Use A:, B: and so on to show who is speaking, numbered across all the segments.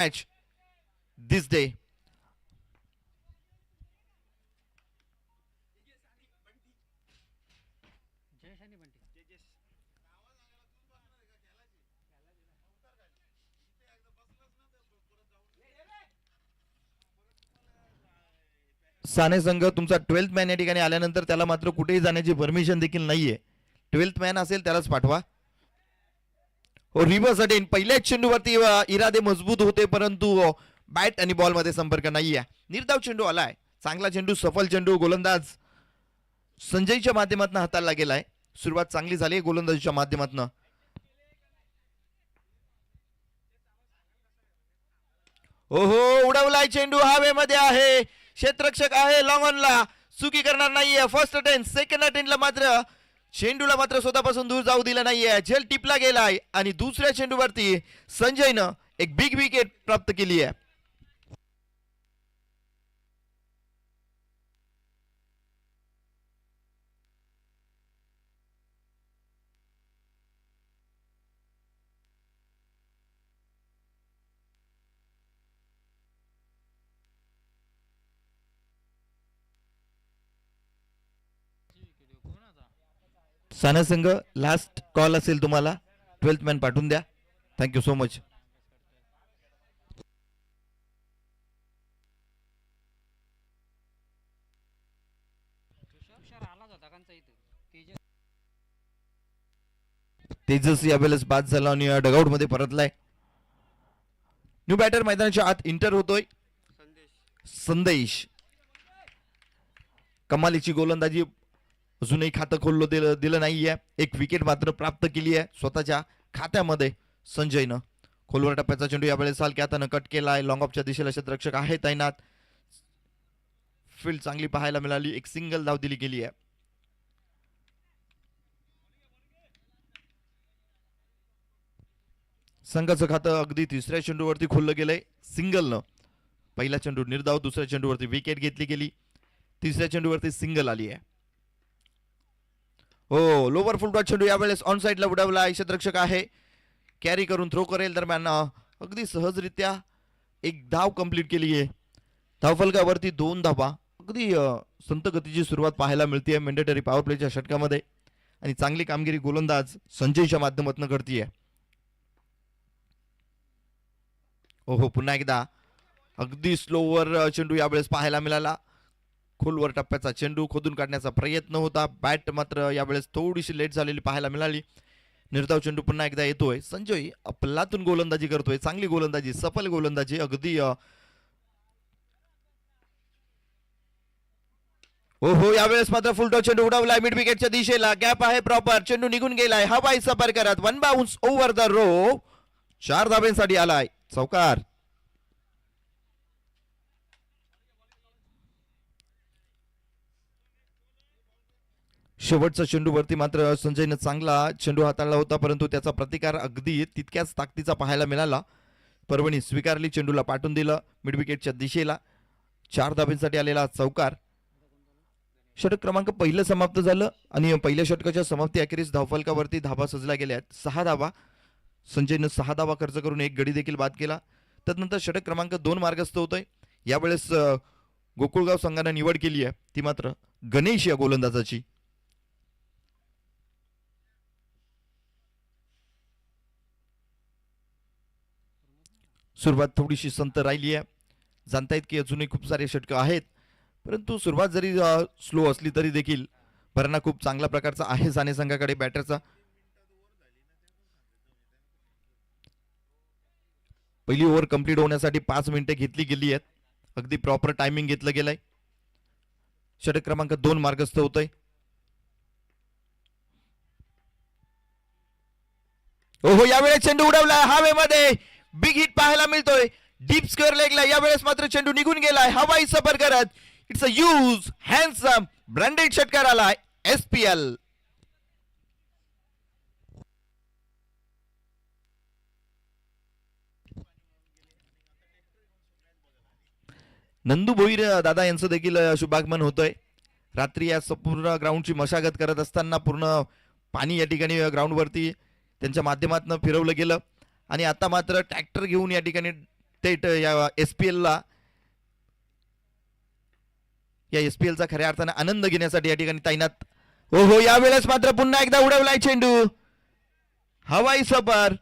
A: match this day. Sane संघ तुमचा 12th man या ठिकाणी आल्यानंतर त्याला मात्र कुठेही जाण्याची परमिशन देखील नाहीये. 12th मॅन असेल त्यालाच पाठवा. हो, रिव्हर्स अटेन. पहिल्याच चेंडूवरती इरादे मजबूत होते, परंतु बॅट आणि बॉल मध्ये संपर्क नाहीये. निर्धाव चेंडू आलाय. चांगला चेंडू, सफल चेंडू गोलंदाज संजयच्या माध्यमातून हाताळला गेलाय. सुरुवात चांगली झाली गोलंदाजीच्या माध्यमातून. ओहो, उडवलाय चेंडू, हवेमध्ये आहे. क्षेत्ररक्षक आहे लॉंग ऑनला, चुकी करणार नाहीये. फर्स्ट अटेम्प्ट, सेकंड अटेम्प्टला मात्र चेंडूला मात्र स्वतःपासून दूर जाऊ दिलं नाहीये. झेल टिपला गेलाय आणि दुसऱ्या चेंडूवरती संजयनं एक बिग विकेट प्राप्त केली आहे. साना संघ लास्ट कॉल असेल तुम्हाला. 12th मॅन पाठवून द्या. Thank you so much. तेजस यावेळेस बाद झाला आणि डगआउट मध्ये परतलाय. न्यू बॅटर मैदानाच्या आत इंटर होतोय. संदेश कमालीची गोलंदाजी, अजूनही खातं खोललं दिलं नाहीये. एक विकेट मात्र प्राप्त केली आहे स्वतःच्या खात्यामध्ये संजयनं. खोलवर टप्प्याचा चेंडू यावेळेस हलक्या हातानं कट केलाय. लॉंग ऑफच्या दिशेला क्षेत्ररक्षक आहे तैनात. फील्ड चांगली पाहायला मिळाली. एक सिंगल धाव दिली गेली आहे. संघाचं खातं अगदी तिसऱ्या चेंडूवरती खुललं गेलंय सिंगलनं. पहिला चेंडू निर्धाव, दुसऱ्या चेंडूवरती विकेट घेतली गेली, तिसऱ्या चेंडूवरती सिंगल आली आहे. हो, लोवर फुलटॉस चेंडू यावेळेस ऑन साइडला उडवला. क्षेत्ररक्षक आहे, कॅरी करून थ्रो करेल. दरम्यान अगदी सहजरित्या एक धाव कंप्लीट केली आहे. धावफलकावरती 2 धावा. अगदी संत गतीची सुरुवात पाहायला मिळते मॅन्डेटरी पॉवर प्लेच्या षटकामध्ये आणि चांगली कामगिरी गोलंदाज संजयच्या माध्यमातून करतीये. ओहो, पुन्हा एकदा अगदी स्लोवर चेंडू यावेळेस पाहायला मिळाला. खोलवर टप्प्याचा चेंडू खोदून काढण्याचा प्रयत्न होता. बॅट मात्र यावेळेस थोडीशी लेट झालेली पाहायला मिळाली. निर्धाव चेंडू पुन्हा एकदा येतोय. संजय आपलातून गोलंदाजी करतोय. चांगली गोलंदाजी, सफल गोलंदाजी. अगदी हो, यावेळेस मात्र फुलटॉस चेंडू उडवलाय मिड विकेटच्या दिशेला. गॅप आहे प्रॉपर. चेंडू निघून गेलाय. हवाई सफर करत 1 बाउन्स ओव्हर द रो. 4 धाब्यांसाठी आलाय. चौकार. शेवटच्या चेंडूवरती मात्र संजयनं चांगला चेंडू हाताळला होता, परंतु त्याचा प्रतिकार अगदी तितक्याच ताकदीचा पाहायला मिळाला. परभणी स्वीकारली, चेंडूला पाठवून दिलं मिड विकेटच्या दिशेला. 4 धाब्यांसाठी आलेला चौकार. षटक क्रमांक पहिलं समाप्त झालं आणि पहिल्या षटकाच्या समाप्ती अखेरीस धावफलकावरती धाबा सजल्या गेल्या आहेत. 6 धाबा. संजयनं 6 धाबा खर्च करून एक गडी देखील बाद केला. त्यानंतर षटक क्रमांक 2 मार्गस्थ होतोय. यावेळेस गोकुळगाव संघानं निवड केली आहे ती मात्र गणेश या गोलंदाजाची. सुरुवात थोडीशी संत राहिली आहे. जाणतायत की अजूनही खूप सारे षटक आहेत, परंतु सुरुवात जरी स्लो असली तरी देखील भरणा खूप चांगल्या प्रकारचा आहे साने संघाकडे बॅटरचा. पहिली ओव्हर कंप्लीट होण्यासाठी 5 मिनिटे घेतली गेली आहेत. अगदी प्रॉपर टायमिंग घेतलं गेलंय. षटक क्रमांक 2 मार्गस्थ होतोय. ओहो, यावेळेस चेंडू उडवलाय हवेमध्ये. बिग हिट पाहायला मिळतोय डीप स्क्वेअर लेगला. यावेळेस मात्र चेंडू निघून गेलाय हवाई सफर करत. It's a use handsome branded षटकार आलाय SPL. नंदू भोईर दादा यांचं देखील शुभागमन होतोय. रात्री या संपूर्ण ग्राउंडची मशागत करत असताना पूर्ण पाणी या ठिकाणी ग्राउंडवरती त्यांच्या माध्यमातून फिरवलं गेलं आणि आता मात्र ट्रॅक्टर घेऊन या ठिकाणी थेट या एसपीएलचा खऱ्या अर्थाने आनंद घेण्यासाठी या ठिकाणी तैनात. हो यावेळेस मात्र पुन्हा एकदा उडवलाय चेंडू, हवाई सफर,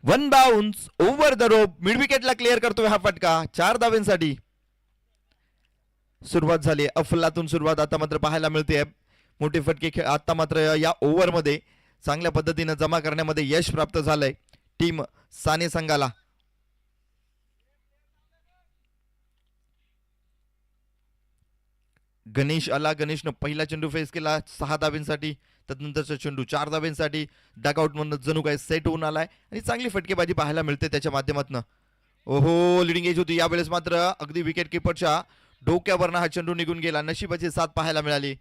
A: one bounce over the rope, mid विकेटला क्लिअर करतोय हा फटका 4 धावांसाठी. सुरुवात झाली अफलातून सुरुवात आता मात्र पाहायला मिळते. मोठे फटके आता मात्र या ओव्हरमध्ये चांगल्या पद्धतीने जमा करण्यामध्ये यश प्राप्त झालंय टीम साने संघाला. गणेश आला, गणेशनं पहिला चेंडू फेस केला 6 धावांसाठी. त्यानंतरचा चेंडू 4 धावांसाठी. डकआउट मधून जणू काय सेट होऊन आलाय आणि चांगली फटकेबाजी पाहायला मिळते त्याच्या माध्यमातून. ओहो लिडिंग एज होती, यावेळेस मात्र अगदी विकेट किपरच्या डोक्यावरनं हा चेंडू निघून गेला. नशिबाची साथ पाहायला मिळाली.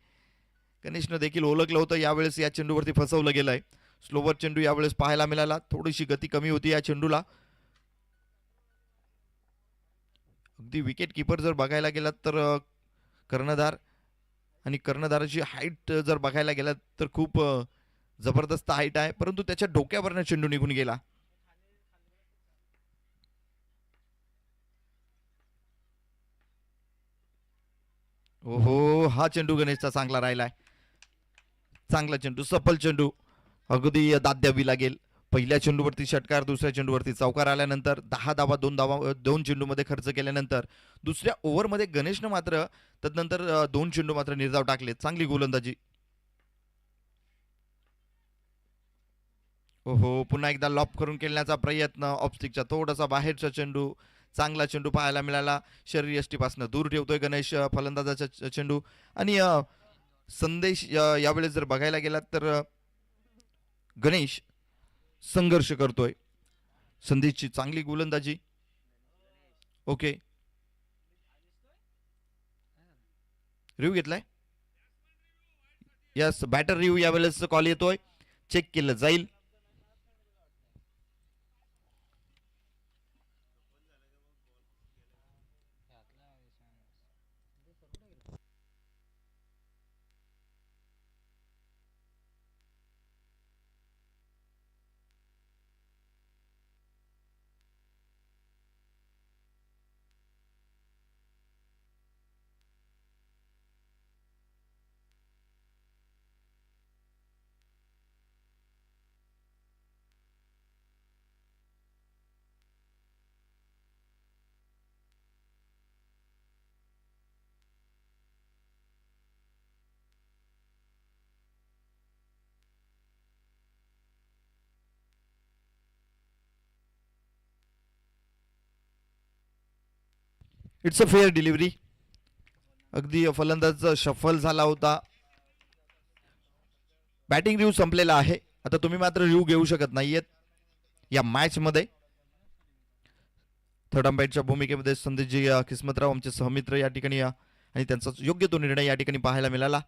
A: गणेशनं देखील ओळखलं होतं यावेळेस या चेंडूवरती फसवलं गेलंय. स्लोवर चेंडू यावेळेस पाहायला मिळाला, थोडीशी गती कमी होती या चेंडूला. अगदी विकेट किपर जर बघायला गेलात तर कर्णधार आणि कर्णधाराची हाईट जर बघायला गेलात तर खूप जबरदस्त हाईट आहे, परंतु त्याच्या डोक्यावरनं चेंडू निघून गेला. ओहो हा चेंडू गणेशचा चांगला राहिलाय. चांगला चेंडू, सफल चेंडू, अगदी दाद द्यावी लागेल. पहिल्या चेंडूवरती षटकार, दुसऱ्या चेंडूवरती चौकार आल्यानंतर 10 धावा 2 चेंडूमध्ये खर्च केल्यानंतर दुसऱ्या ओव्हरमध्ये गणेशनं मात्र तदनंतर 2 चेंडू मात्र निर्धाव टाकले. चांगली गोलंदाजी. ओहो पुन्हा एकदा लॉप करून खेळण्याचा प्रयत्न, ऑफस्टिकचा थोडासा बाहेरचा चेंडू. चांगला चेंडू पाहायला मिळाला. शरीर यष्टीपासून दूर ठेवतोय गणेश फलंदाजाचा चेंडू. आणि संदेश यावेळेस जर बघायला गेलात तर गणेश संघर्ष करतोय. संदेशची चांगली गोलंदाजी. ओके रिव्ह्यू घेतलाय. यस बॅटर रिव्ह्यू यावेळेस कॉल येतोय, चेक केलं जाईल. It's a fair delivery. अगदी फलंदाज शफल झाला होता. बॅटिंग रिव्ह्यू संपलेला आहे. आता तुम्ही मात्र रिव्ह्यू घेऊ शकत नाहीयेत या मॅच मध्ये. थर्ड अंपायरच्या भूमिकेमध्ये संदेशजी किस्मतराव आमचे सहमित्र या ठिकाणी आणि त्यांचा योग्य तो निर्णय या ठिकाणी पाहायला मिळाला.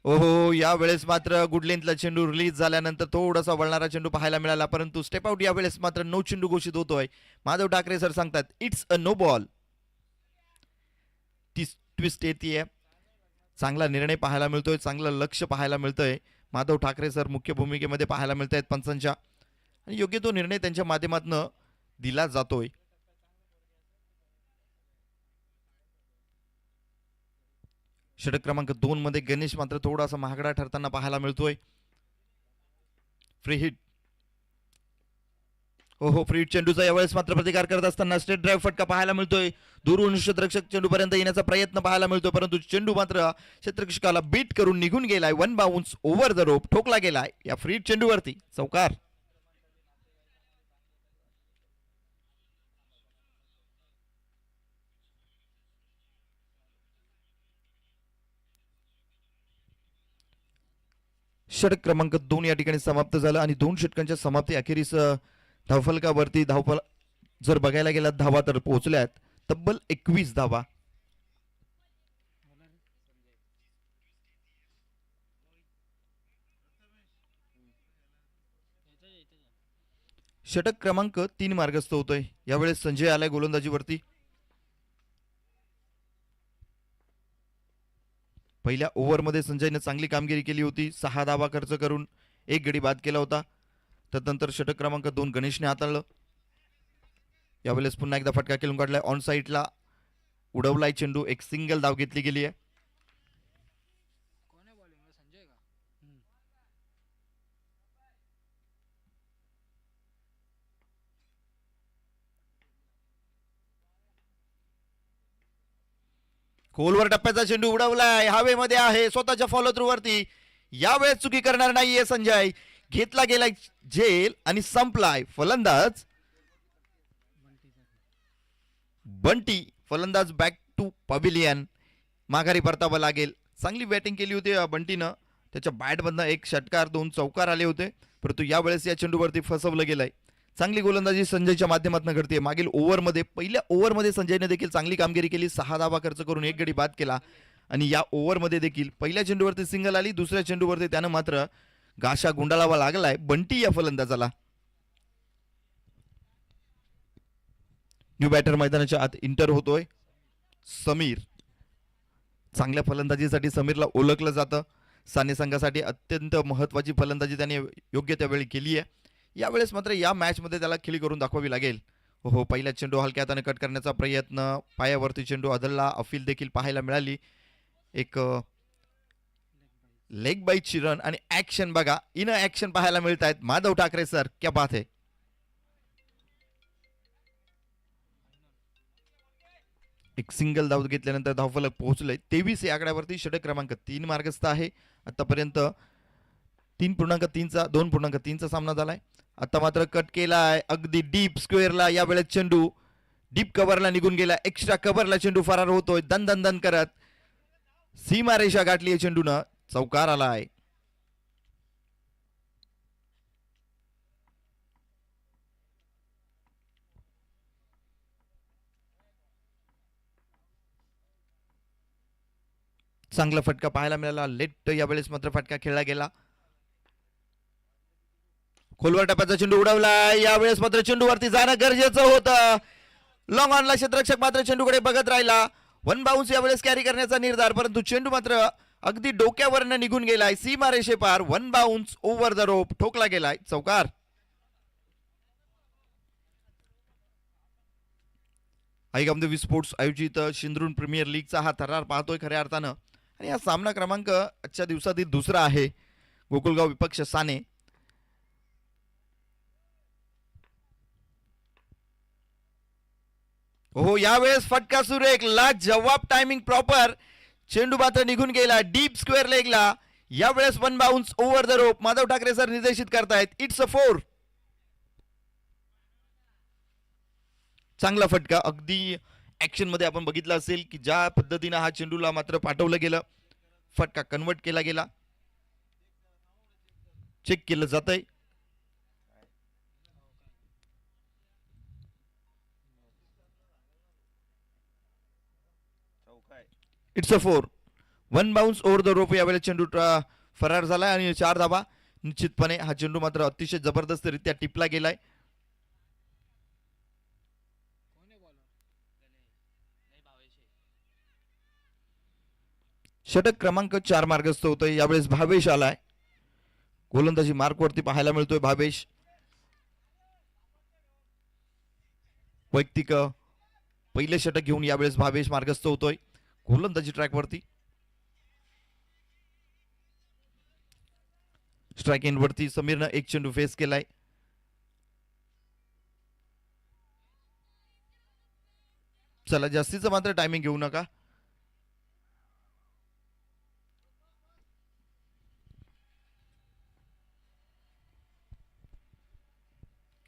A: ओहो या वेळेस मात्र गुड लेंथला चेंडू रिलीज झाल्यानंतर थोडासा वळणारा चेंडू पाहायला मिळाला, परंतु स्टेप आउट या वेळेस मात्र नो चेंडू घोषित होतोय. माधव ठाकरे सर सांगतात it's a no ball. Twist येते. चांगला निर्णय पाहायला मिळतोय, चांगलं लक्ष पाहायला मिळतंय. माधव ठाकरे सर मुख्य भूमिकेमध्ये पाहायला मिळत आहेत पंचांच्या, आणि योग्य तो निर्णय त्यांच्या माध्यमातून दिला जातोय. षटक क्रमांक 2 मध्ये गणेश मात्र थोडासा महागडा ठरताना पाहायला मिळतोय. Free hit. ओहो फ्री हिट चेंडूचा यावेळेस मात्र प्रतिकार करत असताना स्ट्रेट ड्राईव्ह फटका पाहायला मिळतोय. दूरवरून क्षेत्ररक्षक चेंडू पर्यंत येण्याचा प्रयत्न पाहायला मिळतोय, परंतु चेंडू मात्र क्षेत्ररक्षकाला बीट करून निघून गेलाय. वन बाउन्स ओव्हर द रोप ठोकला गेलाय या फ्री हिट चेंडूवरती. चौकार. षटक क्रमांक 2 या ठिकाणी समाप्त झालं आणि 2 षटकांच्या समाप्ती अखेरीस धावफलकावरती धावफल जर बघायला गेला धावा तर पोहोचल्यात तब्बल 21 धावा. षटक क्रमांक 3 मार्गस्थ होतोय. यावेळेस संजय आलाय गोलंदाजीवरती. पहिल्या ओव्हरमध्ये संजयने चांगली कामगिरी केली होती. 6 धावा खर्च करून 1 गडी बाद केला होता. तदनंतर षटक क्रमांक 2 गणेशने हाताळलं. यावेळेस पुन्हा एकदा फटका खेळून काढलाय, ऑन साईडला उडवलाय चेंडू, एक सिंगल धाव घेतली गेली आहे. खोलवर टप्प्याचा चेंडू उडवलाय, हवेमध्ये आहे, स्वतःच्या फॉलो थ्रू वरती. यावेळेस चुकी करणार नाहीये संजय. घेतला गेलाय झेल आणि संपलाय. फलंदाज बंटी, फलंदाज बॅक टू पॅव्हिलियन. माघारी परतावं लागेल. चांगली बॅटिंग केली होती बंटीनं. त्याच्या बॅटमधनं एक षटकार, 2 चौकार आले होते, परंतु यावेळेस या चेंडूवरती फसवलं गेलंय. चांगली गोलंदाजी संजयच्या माध्यमातून घडते. मागील ओव्हरमध्ये, पहिल्या ओव्हरमध्ये संजयने देखील चांगली कामगिरी केली. 6 धावा खर्च करून 1 गडी बाद केला आणि या ओव्हरमध्ये देखील पहिल्या चेंडूवरती सिंगल आली, दुसऱ्या चेंडूवरती त्यानं मात्र गाशा गुंडाळावा लागलाय बंटी या फलंदाजाला. न्यू बॅटर मैदानाच्या आत इंटर होतोय समीर. चांगल्या फलंदाजीसाठी समीरला ओळखलं जातं. साने संघासाठी अत्यंत महत्वाची फलंदाजी त्याने योग्य त्यावेळी केली आहे. यावेळेस मात्र या मॅचमध्ये त्याला खिली करून दाखवावी लागेल. हो, पहिला चेंडू हलक्या हाताने कट करण्याचा प्रयत्न, पायावरती चेंडू आदलला, अफील देखील पाहायला मिळाली. एक लेग बाईटची रन आणि ऍक्शन बघा, इन ऍक्शन पाहायला मिळत आहेत. माधव ठाकरे सर, क्या बात है. एक सिंगल धाव घेतल्यानंतर धावफलक पोहोचलंय 23 या आकड्यावरती. षटक क्रमांक 3 मार्गस्थ आहे. आतापर्यंत 2.3चा सामना झालाय. आता मात्र कट केलाय अगदी डीप स्क्वेअरला. यावेळेस चेंडू डीप कव्हरला निघून गेला. एक्स्ट्रा कव्हरला चेंडू फरार होतोय दन दन दन करत. सीमारेषा गाठली आहे चेंडूनं, चौकार आलाय. चांगला फटका पाहायला मिळाला. लेट यावेळेस मात्र फटका खेळला गेला. खोलवर टप्प्याचा चेंडू उडवला. यावेळेस मात्र चेंडूवरती जाणं गरजेचं होतं. लॉंग ऑनला क्षेत्ररक्षक मात्र चेंडूकडे बघत राहिला. 1 बाउन्स यावेळेस कॅरी करण्याचा निर्धार, परंतु चेंडू मात्र अगदी डोक्यावरनं निघून गेलाय. सीमारेषे पार. 1 बाउन्स ओव्हर द रोप, ठोकला गेलाय, चौकार. आईगामदेवी स्पोर्ट्स आयोजित शिंद्रून प्रीमियर लीगचा हा थरार पाहतोय खऱ्या अर्थानं. आणि हा सामना क्रमांक आजच्या दिवसातील दुसरा आहे. गोकुलगाव विपक्ष साने. हो, यावेळेस फटका सुरेख, ला जवाब, टायमिंग प्रॉपर. चेंडू मात्र निघून गेला डीप स्क्वेअर लेगला. यावेळेस 1 bounce over the rope. Madhav Thackeray sir निर्देशित करतायत, इट्स अ 4. चांगला फटका. अगदी ऍक्शन मध्ये आपण बघितलं असेल की ज्या पद्धतीनं हा चेंडूला मात्र पाठवलं गेलं, फटका कन्वर्ट केला गेला. चेक केलं जातंय. It's a 4. 1 bounce over the रोप. यावेळेस चेंडू फरार झालाय आणि 4 धाबा. निश्चितपणे हा चेंडू मात्र अतिशय जबरदस्तरित्या टिपला गेलाय. षटक क्रमांक 4 मार्गस्थ होतोय. यावेळेस भावेश आलाय. गोलंदाजी मार्कवरती पाहायला मिळतोय भावेश. वैयक्तिक पहिले षटक घेऊन यावेळेस भावेश मार्गस्थ होतोय गोलंदाजी ट्रॅकवरती. स्ट्राइक एंड वरती समीरनं एक चेंडू फेस केलाय. चला, जास्तीचं मात्र टायमिंग घेऊ नका.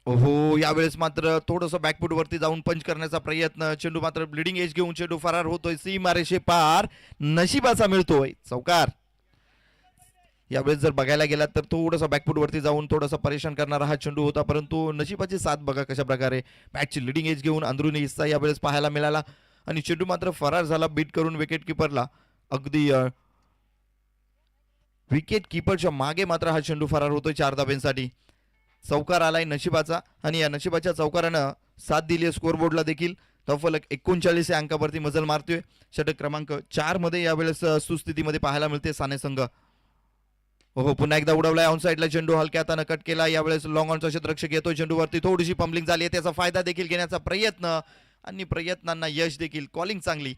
A: हो, यावेळेस मात्र थोडंसं बॅकफूट वरती जाऊन पंच करण्याचा प्रयत्न. चेंडू मात्र ब्लिडिंग एज घेऊन चेंडू फरार होतोय. सीमारेषे पार. नशिबाचा मिळतोय, चौकार. यावेळेस जर बघायला गेला तर थोडंसं बॅकफूट वरती जाऊन थोडासा परेशान करणारा हा चेंडू होता, परंतु नशिबाची साथ बघा कशा प्रकारे बॅटची लिडिंग एज घेऊन अंदरुनी हिस्सा यावेळेस पाहायला मिळाला आणि चेंडू मात्र फरार झाला बीट करून विकेट किपरला. अगदी विकेट किपरच्या मागे मात्र हा चेंडू फरार होतोय 4 धाब्यांसाठी. चौकार आलाय नशिबाचा आणि या नशिबाच्या चौकारानं साथ दिली आहे स्कोरबोर्डला देखील. धावफलक 39 या अंकावरती मजल मारतोय. षटक क्रमांक 4 मध्ये यावेळेस सुस्थितीमध्ये पाहायला मिळते साने संघ. हो पुन्हा एकदा उडवलाय ऑन साईडला चेंडू हलक्या हाताने कट केला. यावेळेस लॉंग ऑनचा क्षेत्ररक्षक येतोय चेंडूवरती. थोडीशी पंबलिंग झाली आहे, त्याचा फायदा देखील घेण्याचा प्रयत्न आणि प्रयत्नांना यश देखील. कॉलिंग चांगली.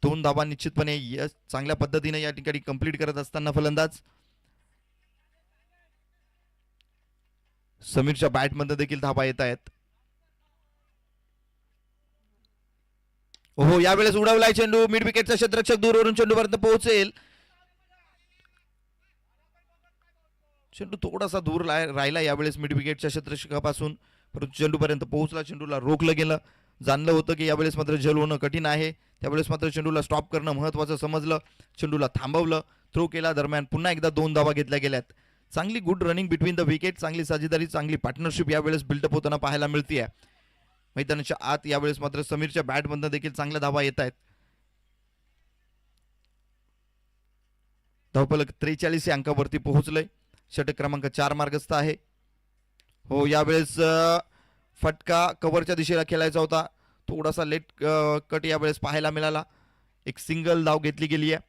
A: 2 धावा निश्चितपणे यश चांगल्या पद्धतीने या ठिकाणी कंप्लीट करत असताना फलंदाज समीरच्या बॅटमध्ये देखील धावा येत आहेत. हो यावेळेस उडवलाय चेंडू. मिड विकेटचा क्षेत्ररक्षक दूरवरून चेंडूपर्यंत पोहोचेल. चेंडू थोडासा दूर राहिला यावेळेस मिड विकेटच्या क्षेत्ररक्षकापासून, परंतु चेंडूपर्यंत पोहोचला. चेंडूला रोखलं गेलं. जाणलं होतं की यावेळेस मात्र झेल होणं कठीण आहे. त्यावेळेस मात्र चेंडूला स्टॉप करणं महत्त्वाचं समजलं. चेंडूला थांबवलं, थ्रो केला. दरम्यान पुन्हा एकदा 2 धावा घेतल्या गेल्यात. चांगली good running between the wicket, चांगली साझेदारी, चांगली पार्टनरशिप यावेळेस बिल्डअप होताना पाहायला मिळते. मैदानाच्या आत यावेळेस मात्र समीरच्या बॅटमधनं देखील चांगल्या धावा येत आहेत. धावफलक 43 या अंकावरती पोहोचलंय. षटक क्रमांक 4 मार्गस्थ आहे. हो यावेळेस फटका कव्हरच्या दिशेला खेळायचा होता. थोडासा लेट कट यावेळेस पाहायला मिळाला. एक सिंगल धाव घेतली गेली आहे.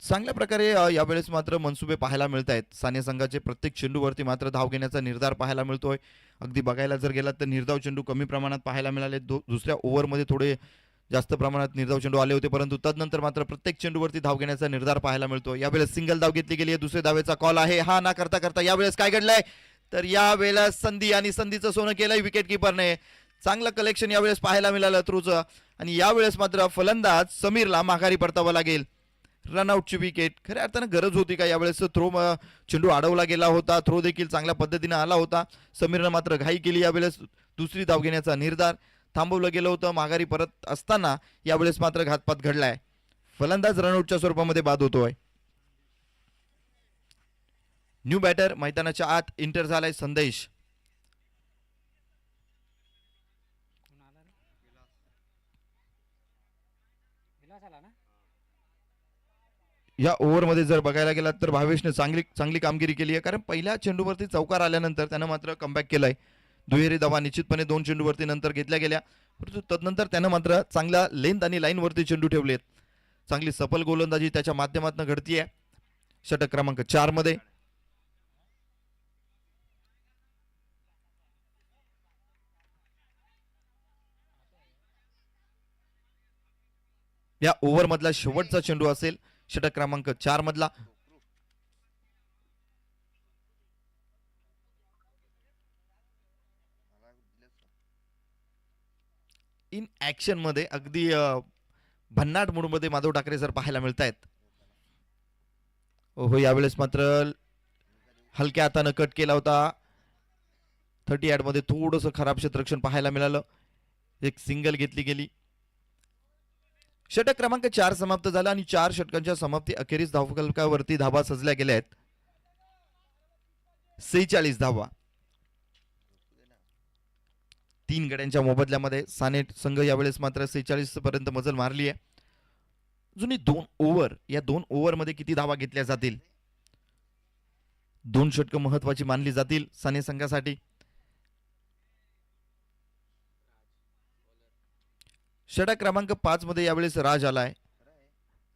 A: चांगल्या प्रकारे यावेळेस मात्र मनसुबे पाहायला मिळत आहेत. साने संघाचे प्रत्येक चेंडूवरती मात्र धाव घेण्याचा निर्धार पाहायला मिळतोय. अगदी बघायला जर गेलात तर निर्धाव चेंडू कमी प्रमाणात पाहायला मिळाले. दुसऱ्या ओव्हरमध्ये थोडे जास्त प्रमाणात निर्धाव चेंडू आले होते, परंतु तदनंतर मात्र प्रत्येक चेंडूवरती धाव घेण्याचा निर्धार पाहायला मिळतो. यावेळेस सिंगल धाव घेतली गेली आहे. दुसऱ्या धावेचा कॉल आहे. हा ना करता करता यावेळेस काय घडलंय तर यावेळेस संधी आणि संधीचं सोनं केलंय विकेट किपरने. चांगलं कलेक्शन यावेळेस पाहायला मिळालं थ्रूचं आणि यावेळेस मात्र फलंदाज समीरला माघारी परतावं लागेल. रनआउटची विकेट. खऱ्या अर्थानं गरज होती का यावेळेस? थ्रो चेंडू अडवला गेला होता. थ्रो देखील चांगल्या पद्धतीने आला होता. समीरनं मात्र घाई केली. यावेळेस दुसरी धाव घेण्याचा निर्धार. थांबवलं गेलं होतं. माघारी परत असताना यावेळेस मात्र घातपात घडलाय. फलंदाज रनआउटच्या स्वरूपामध्ये बाद होतोय. न्यू बॅटर मैदानाच्या आत इंटर झालाय संदेश. या ओव्हरमध्ये जर बघायला गेलात तर भावेशने चांगली कामगिरी केली आहे. कारण पहिल्या चेंडूवरती चौकार आल्यानंतर त्यानं मात्र कमबॅक केलाय. दुहेरी धावा निश्चितपणे 2 चेंडूवरती नंतर घेतल्या गेल्या, परंतु तदनंतर त्यानं मात्र चांगला लेंथ आणि लाईनवरती चेंडू ठेवलेत. चांगली सफल गोलंदाजी त्याच्या माध्यमातून घडतीये षटक क्रमांक 4 मध्ये. या ओव्हर मधला शेवटचा चेंडू असेल षटक क्रमांक 4 मधला. इन ऍक्शन मध्ये अगदी भन्नाट मूड मध्ये माधव ठाकरे सर पाहायला मिळत आहेत. हो यावेळेस मात्र हलक्या हातानं कट केला होता. 30 मध्ये थोडंसं खराब क्षेत्ररक्षण पाहायला मिळालं. एक सिंगल घेतली गेली. षटक क्रमांक 4 समाप्त झाला आणि 4 षटकांच्या समाप्ती अखेरीस धावफलकावरती धावा सजल्या गेल्या आहेत. 46 धावा. 3 गड्यांच्या मोबदल्यामध्ये साने संघ यावेळेस मात्र 46 पर्यंत मजल मारली आहे. जुनी 2 ओव्हर. या 2 ओव्हर मध्ये किती धावा घेतल्या जातील? 2 षटकं महत्वाची मानली जातील साने संघासाठी. षटक क्रमांक 5 मध्ये यावेळेस राज आलाय.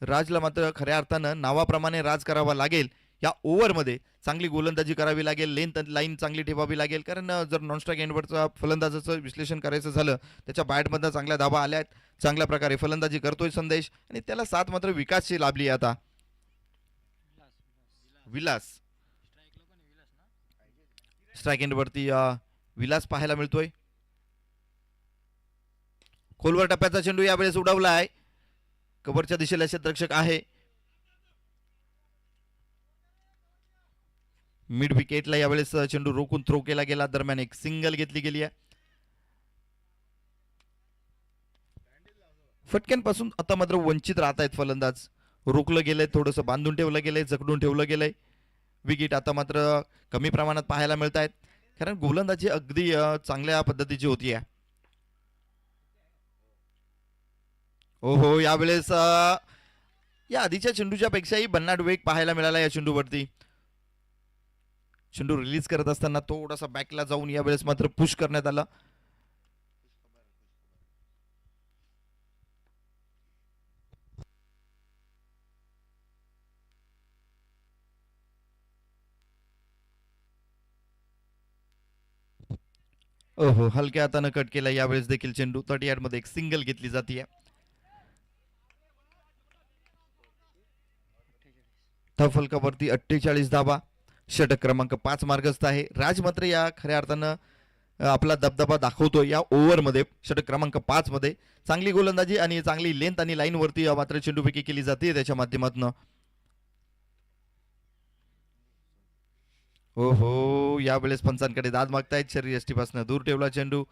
A: राजला मात्र खऱ्या अर्थानं नावाप्रमाणे राज करावा लागेल. या ओव्हरमध्ये चांगली गोलंदाजी करावी लागेल. लेंथ लाईन चांगली ठेवावी लागेल. कारण जर नॉनस्ट्राईक एंडवरचा फलंदाजाचं विश्लेषण करायचं झालं, त्याच्या बॅटमधनं चांगल्या धावा आल्या आहेत. चांगल्या प्रकारे फलंदाजी करतोय संदेश आणि त्याला साथ मात्र विकासची लाभली आता. विलास स्ट्राईक एंडवरती विलास पाहायला मिळतोय. खोलवर टप्प्याचा चेंडू यावेळेस उडवलाय. कव्हरच्या दिशेला क्षेत्ररक्षक आहे. मिड विकेटला यावेळेस चेंडू रोखून थ्रो केला गेला. दरम्यान एक सिंगल घेतली गेली आहे. फटक्यांपासून आता मात्र वंचित राहत आहेत फलंदाज. रोखलं गेलंय, थोडंसं बांधून ठेवलं गेलंय, जकडून ठेवलं गेलंय. विकेट आता मात्र कमी प्रमाणात पाहायला मिळत आहेत, कारण गोलंदाजी अगदी चांगल्या पद्धतीची होती आहे. हो यावेळेस या आधीच्या चेंडूच्या पेक्षाही भन्नाट वेग पाहायला मिळाला या चेंडूवरती. चेंडू रिलीज करत असताना थोडासा बॅकला जाऊन यावेळेस मात्र पुश करण्यात आला. ओहो, हलक्या हातानं कट केला. यावेळेस देखील चेंडू 30 मध्ये एक सिंगल घेतली जाते. फलकावरती 48 धावा. षटक क्रमांक 5 मार्गस्थ आहे. राज मात्र या खऱ्या अर्थानं आपला दबदबा दाखवतो या ओव्हरमध्ये. षटक क्रमांक 5 मध्ये चांगली गोलंदाजी आणि चांगली लेंथ आणि लाईन वरती मात्र चेंडूफेकी केली जाते त्याच्या माध्यमातून. हो हो, यावेळेस पंचांकडे दाद मागतायत. शरीर यष्टीपासून दूर ठेवला चेंडू.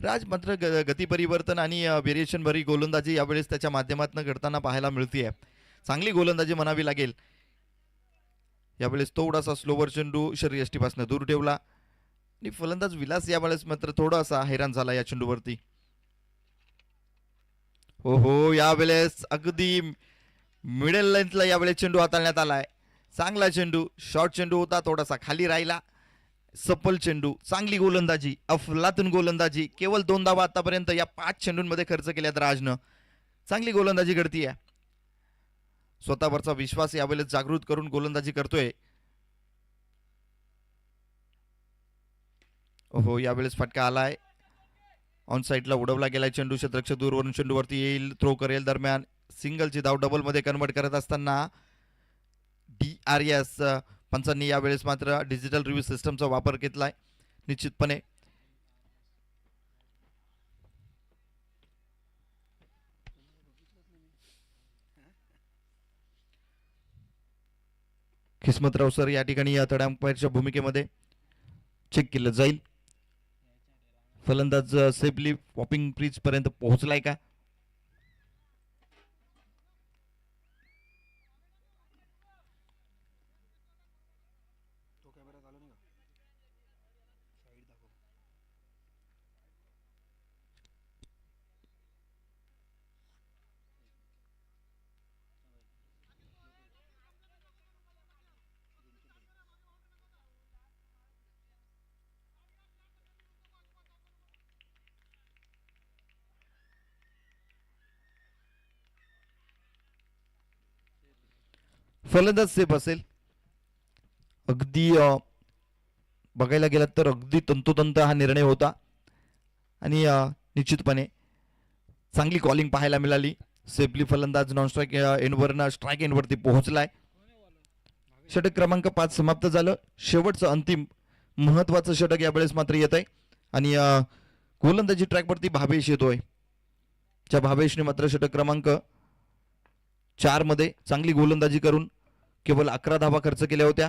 A: राज मात्र गती परिवर्तन आणि व्हेरिएशन भरी गोलंदाजी यावेळेस त्याच्या माध्यमातून घडताना पाहायला मिळते. चांगली गोलंदाजी म्हणावी लागेल. यावेळेस थोडासा स्लोवर चेंडू शरीर यष्टीपासून दूर ठेवला आणि फलंदाज विलास यावेळेस मात्र थोडासा हैराण झाला या चेंडूवरती. हो हो, यावेळेस अगदी मिडल लेंथला यावेळेस चेंडू हाताळण्यात आलाय. चांगला चेंडू, शॉर्ट चेंडू होता, थोडासा खाली राहिला. सफल चेंडू, चांगली गोलंदाजी, अफलातून गोलंदाजी. केवळ 2 धावा आतापर्यंत या 5 चेंडूंमध्ये खर्च केल्यात राजनं. चांगली गोलंदाजी घडतीये. स्वतःवरचा विश्वास यावेळेस जागृत करून गोलंदाजी करतोय. हो, यावेळेस फटका आलाय. ऑन साईडला उडवला गेलाय चेंडू. क्षेत्ररक्षक दूरवरून चेंडूवरती येईल, थ्रो करेल. दरम्यान सिंगलची धाव डबल मध्ये कन्वर्ट करत असताना DRS पंचांनी यावेळेस मात्र डिजिटल रिव्ह्यू सिस्टमचा वापर घेतलाय. निश्चितपणे किस्मतराव सर या ठिकाणी या थर्ड अंपायरच्या भूमिकेमध्ये चेक केलं जाईल. फलंदाज सेफली वॉपिंग क्रीज पर्यंत पोहोचलाय का? फलंदाज सेफ असेल. अगदी बघायला गेलात तर अगदी तंतोतंत हा निर्णय होता आणि निश्चितपणे चांगली कॉलिंग पाहायला मिळाली. सेफली फलंदाज नॉन स्ट्राईक एंडवरनं स्ट्राईक एंडवरती पोहोचलाय. षटक क्रमांक 5 समाप्त झालं. शेवटचं अंतिम महत्वाचं षटक यावेळेस मात्र येत आहे आणि गोलंदाजी ट्रॅकवरती भावेश येतोय. त्या भावेशने मात्र षटक क्रमांक 4 मध्ये चांगली गोलंदाजी करून केवळ 11 धावा खर्च केल्या होत्या.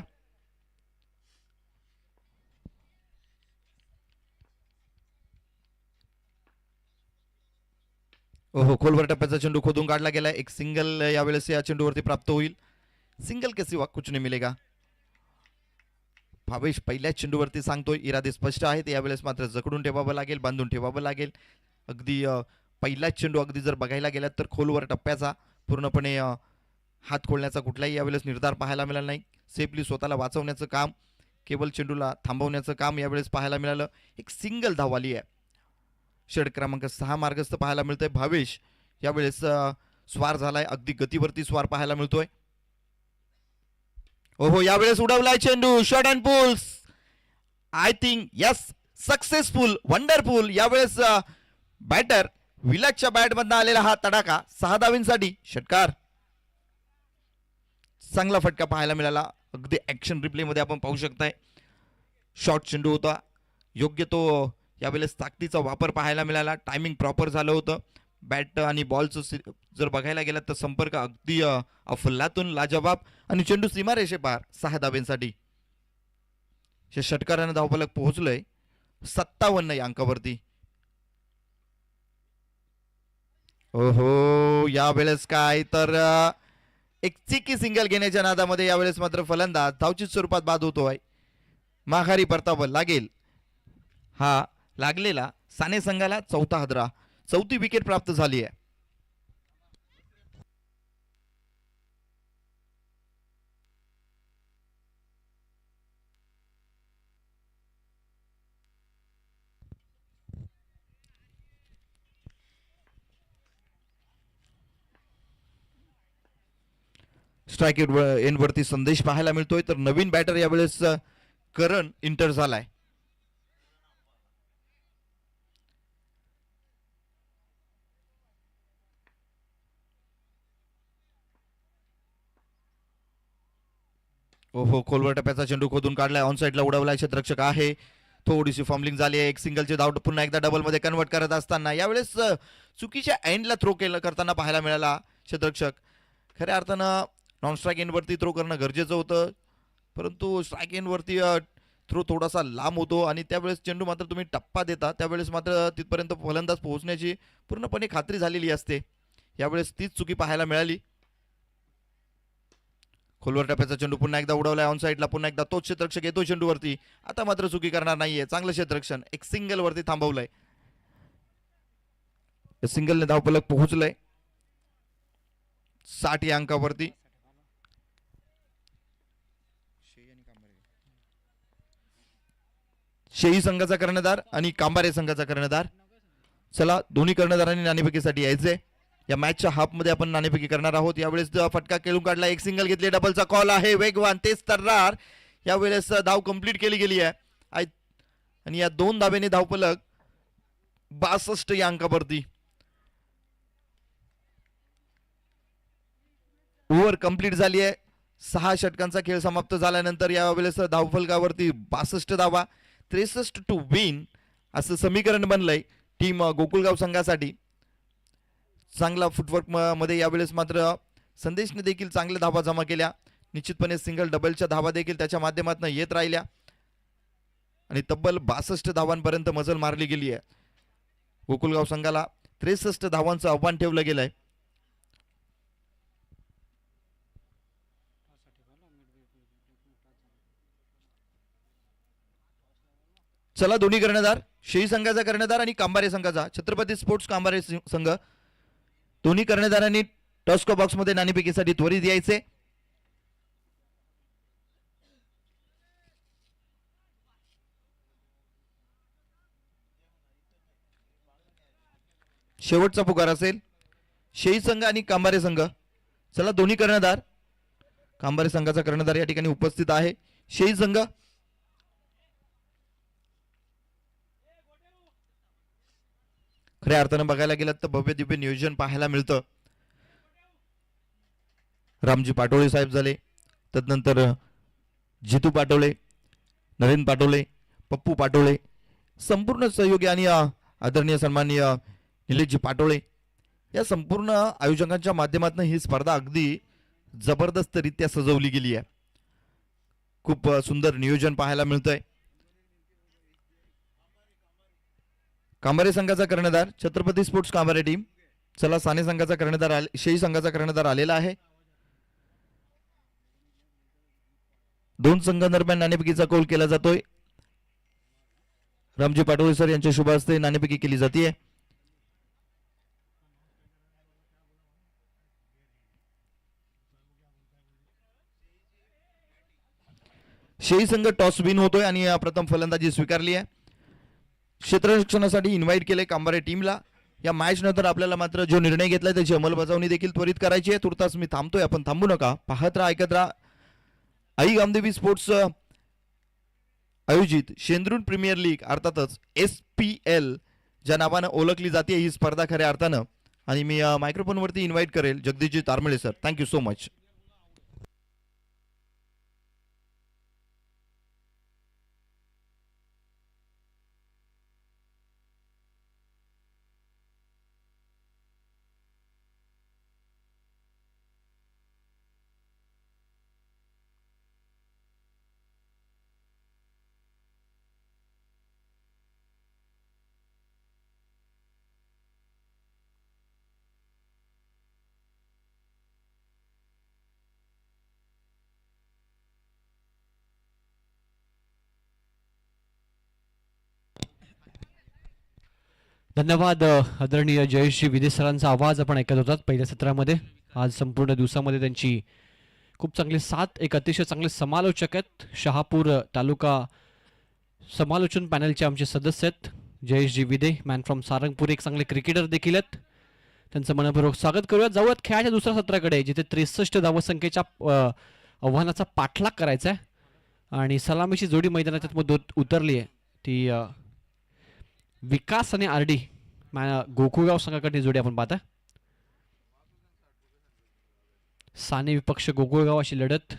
A: ओहो, खोलवर टप्प्याचा चेंडू खोदून काढला गेला. एक सिंगल यावेळेस या चेंडूवरती प्राप्त होईल. सिंगल के सिवा कुछ नहीं मिलेगा. भावेश पहिल्याच चेंडूवरती सांगतोय, इरादे स्पष्ट आहेत. यावेळेस मात्र जकडून ठेवावं लागेल, बांधून ठेवावं लागेल. अगदी पहिलाच चेंडू अगदी जर बघायला गेलात तर खोलवर टप्प्याचा पूर्णपणे हात खोलण्याचा कुठलाही यावेळेस निर्धार पाहायला मिळाला नाही. सेफली स्वतःला वाचवण्याचं काम, केवळ चेंडूला थांबवण्याचं काम यावेळेस पाहायला मिळालं. एक सिंगल धाव आली आहे. षटक क्रमांक 6 मार्गस्थ पाहायला मिळतोय. भावेश यावेळेस स्वार झालाय, अगदी गतीवरती स्वार पाहायला मिळतोय. ओहो, यावेळेस उडवलाय चेंडू. Short and pulls. I think yes, successful, wonderful. यावेळेस बॅटर विलासच्या बॅटमधनं आलेला हा तडाखा 6 धावींसाठी षटकार. चांगला फटका पाहायला मिळाला. अगदी ऍक्शन रिप्ले मध्ये आपण पाहू शकताय. शॉर्ट चेंडू होता, योग्य तो यावेळेस ताकदीचा वापर पाहायला मिळाला. टायमिंग प्रॉपर झालं होतं. बॅट आणि बॉलचं जर बघायला गेलं तर संपर्क अगदी अफलातून लाजवाब आणि चेंडू सीमारेषे पार 6 धाब्यांसाठी. षटकारानं धावफलक पोहोचलोय 57 या अंकावरती. ओहो, यावेळेस काय तर एक चिकी सिंगल घेण्याच्या नादामध्ये यावेळेस मात्र फलंदाज धावचित स्वरूपात बाद होतोय. माघारी परतावं लागेल. हा लागलेला साने संघाला 4था हादरा. 4थी विकेट प्राप्त झाली आहे. स्ट्राईक एंडवरती संदेश पाहायला मिळतोय. तर नवीन बॅटर यावेळेस करण इंटर झालाय. ओहो, खोलवर टप्प्याचा चेंडू खोदून काढलाय, ऑन साईडला उडवलाय, क्षेत्ररक्षक आहे. थोडीशी फॉर्मलिंग झाली आहे. एक सिंगलचे धाव पुन्हा एकदा डबलमध्ये कन्वर्ट करत असताना यावेळेस चुकीच्या एंडला थ्रो करताना पाहायला मिळाला क्षेत्ररक्षक. खऱ्या अर्थानं नॉन स्ट्राईक एंडवरती थ्रो करणं गरजेचं होतं, परंतु स्ट्राईक एंडवरती थ्रो थोडासा लांब होतो आणि त्यावेळेस चेंडू मात्र तुम्ही टप्पा देता त्यावेळेस मात्र तिथपर्यंत फलंदाज पोहोचण्याची पूर्णपणे खात्री झालेली असते. यावेळेस तीच चुकी पाहायला मिळाली. खोलवर टप्प्याचा चेंडू पुन्हा एकदा उडवलाय ऑन साईडला, पुन्हा एकदा तोच क्षेत्ररक्षक येतो चेंडूवरती. आता मात्र चुकी करणार नाहीये, चांगलं क्षेत्ररक्षण, एक सिंगल वरती थांबवलंय. सिंगलने धावफलक पोहोचलंय 60 या अंकावरती. शेही संघाचा कर्णधार आणि कांबारे संघाचा कर्णधार. चला, दोन्ही कर्णधारांनी नाणेफेकीसाठी यायचंय. या मॅचच्या हाफमध्ये आपण नाणेफेकी करणार आहोत. यावेळेस फटका खेळून काढला, एक सिंगल घेतली, डबलचा कॉल आहे, वेगवान तेच तर्रार. यावेळेस धाव कंप्लीट केली गेली आहे आणि या 2 धावेने धावफलक 62 या अंकावरती. ओव्हर कंप्लीट झाली आहे. 6 षटकांचा खेळ समाप्त झाल्यानंतर यावेळेस धावफलकावरती 62 धावा, 63 टू विन असं समीकरण बनलंय टीम गोकुळगाव संघासाठी. चांगला फुटवर्क मध्ये यावेळेस मात्र संदेशने देखील चांगल्या धावा जमा केल्या. निश्चितपणे सिंगल डबलच्या धावा देखील त्याच्या माध्यमातून येत राहिल्या आणि तब्बल 62 धावांपर्यंत मजल मारली गेली आहे. गोकुळगाव संघाला 63 धावांचं आव्हान ठेवलं गेलंय. चला, दोन्ही कर्णधार, शेही संघाचा कर्णधार आणि कांबारे संघाचा, छत्रपती स्पोर्ट्स कांबारे संघ, दोन्ही कर्णधारांनी टॉस्को बॉक्स मध्ये नाणेफेकीसाठी त्वरित यायचे. शेवटचा पुकार असेल शेही संघ आणि कांबारे संघ. चला, दोन्ही कर्णधार, कांबारे संघाचा कर्णधार या ठिकाणी उपस्थित आहे. शेही संघ, खऱ्या अर्थानं बघायला गेलं तर भव्य दिव्य नियोजन पाहायला मिळतं. रामजी पाटोळे साहेब झाले, तदनंतर जितू पाटोळे, नरेंद्र पाटोळे, पप्पू पाटोळे, संपूर्ण सहयोगी आणि आदरणीय सन्माननीय निलेशजी पाटोळे या संपूर्ण आयोजकांच्या माध्यमातून ही स्पर्धा अगदी जबरदस्तरित्या सजवली गेली आहे. खूप सुंदर नियोजन पाहायला मिळतंय. कांबारे संघाचा कर्णधार छत्रपती स्पोर्ट्स कांबारे टीम. चला, साने संघाचा कर्णधार शेही संघाचा कर्णधार आलेला आहे. 2 संघांदरम्यान नाणेफेकीचा कौल केला जातोय. रामजी पाटोळे सर यांच्या शुभ हस्ते नाणेफेकी केली जाते. शेही संघ टॉस विन होतोय आणि प्रथम फलंदाजी स्वीकारली आहे. क्षेत्ररक्षणासाठी इन्व्हाइट केले कांबारे टीमला. या मॅच नंतर आपल्याला मात्र जो निर्णय घेतलाय त्याची अंमलबजावणी देखील त्वरित करायची आहे. तुर्तास मी थांबतोय, आपण थांबू नका, पाहत राहा, ऐकत राहा. आई गामदेवी स्पोर्ट्स आयोजित शेंद्रून प्रीमियर लीग अर्थातच SPL ज्या नावानं ओळखली जाते ही स्पर्धा खऱ्या अर्थानं. आणि मी मायक्रोफोनवरती इन्व्हाइट करेल Jagdishji Taramale sir. Thank you so much.
B: धन्यवाद आदरणीय जयेशजी विदे सरांचा आवाज आपण ऐकत होतात पहिल्या सत्रामध्ये. आज संपूर्ण दिवसामध्ये त्यांची खूप चांगले साथ, एक अतिशय चांगले समालोचक आहेत. शहापूर तालुका समालोचन पॅनलचे आमचे सदस्य आहेत जयेशजी विदे, मॅन फ्रॉम सारंगपूर, एक चांगले क्रिकेटर देखील आहेत. त्यांचं मनपूर्वक स्वागत करूयात. जाऊयात खेळाच्या दुसऱ्या सत्राकडे, जिथे 63 धावसंख्येच्या आव्हानाचा पाठलाग करायचा आहे आणि सलामीची जोडी मैदानात उतरली आहे. ती विकास आणि RD गोकुळगाव संघाकडे जोडी आपण पाहता. साने विपक्ष गोकुळगाव अशी लढत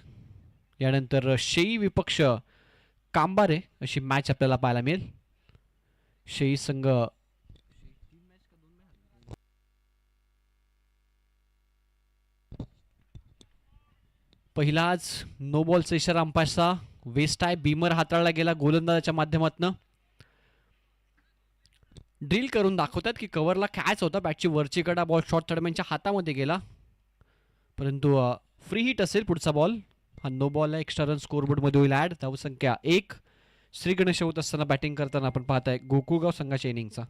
B: यानंतर शेई विपक्ष कांबारे अशी मॅच आपल्याला पाहायला मिळेल. शेई संघ पहिलाच नो बॉलचा इशारा अंपायरचा. वेस्ट आहे. बीमर हाताळला गेला गोलंदाजाच्या माध्यमातून. ड्रिल करून दाखवतात की कव्हरला कॅच होता. बॅटची वरची कडा बॉल शॉर्ट थर्डमॅनच्या हातामध्ये गेला, परंतु फ्री हिट असेल पुढचा बॉल. हा नो बॉल आहे. एक्स्ट्रा रन स्कोरबोर्डमध्ये होईल ॲड. धावसंख्या 1. श्री गणेश होत असताना बॅटिंग करताना आपण पाहताय गोकुळगाव संघाच्या इनिंगचा.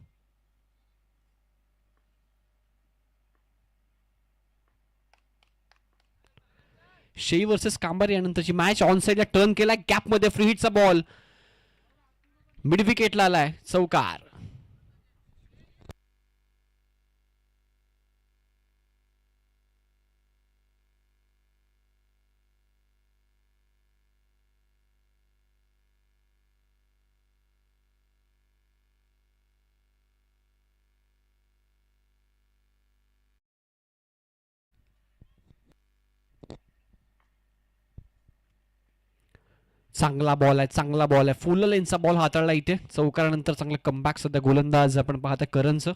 B: शेई वर्सेस कांबारी यानंतरची मॅच. ऑन साईडला टर्न केलाय. गॅपमध्ये फ्री हिटचा बॉल मिड विकेटला आलाय. चौकार. चांगला बॉल आहे. चांगला बॉल आहे. फुल लेनचा बॉल हाताळला इथे. चौकारानंतर चांगलं कमबॅक सध्या गोलंदाज आपण पाहता करणचं.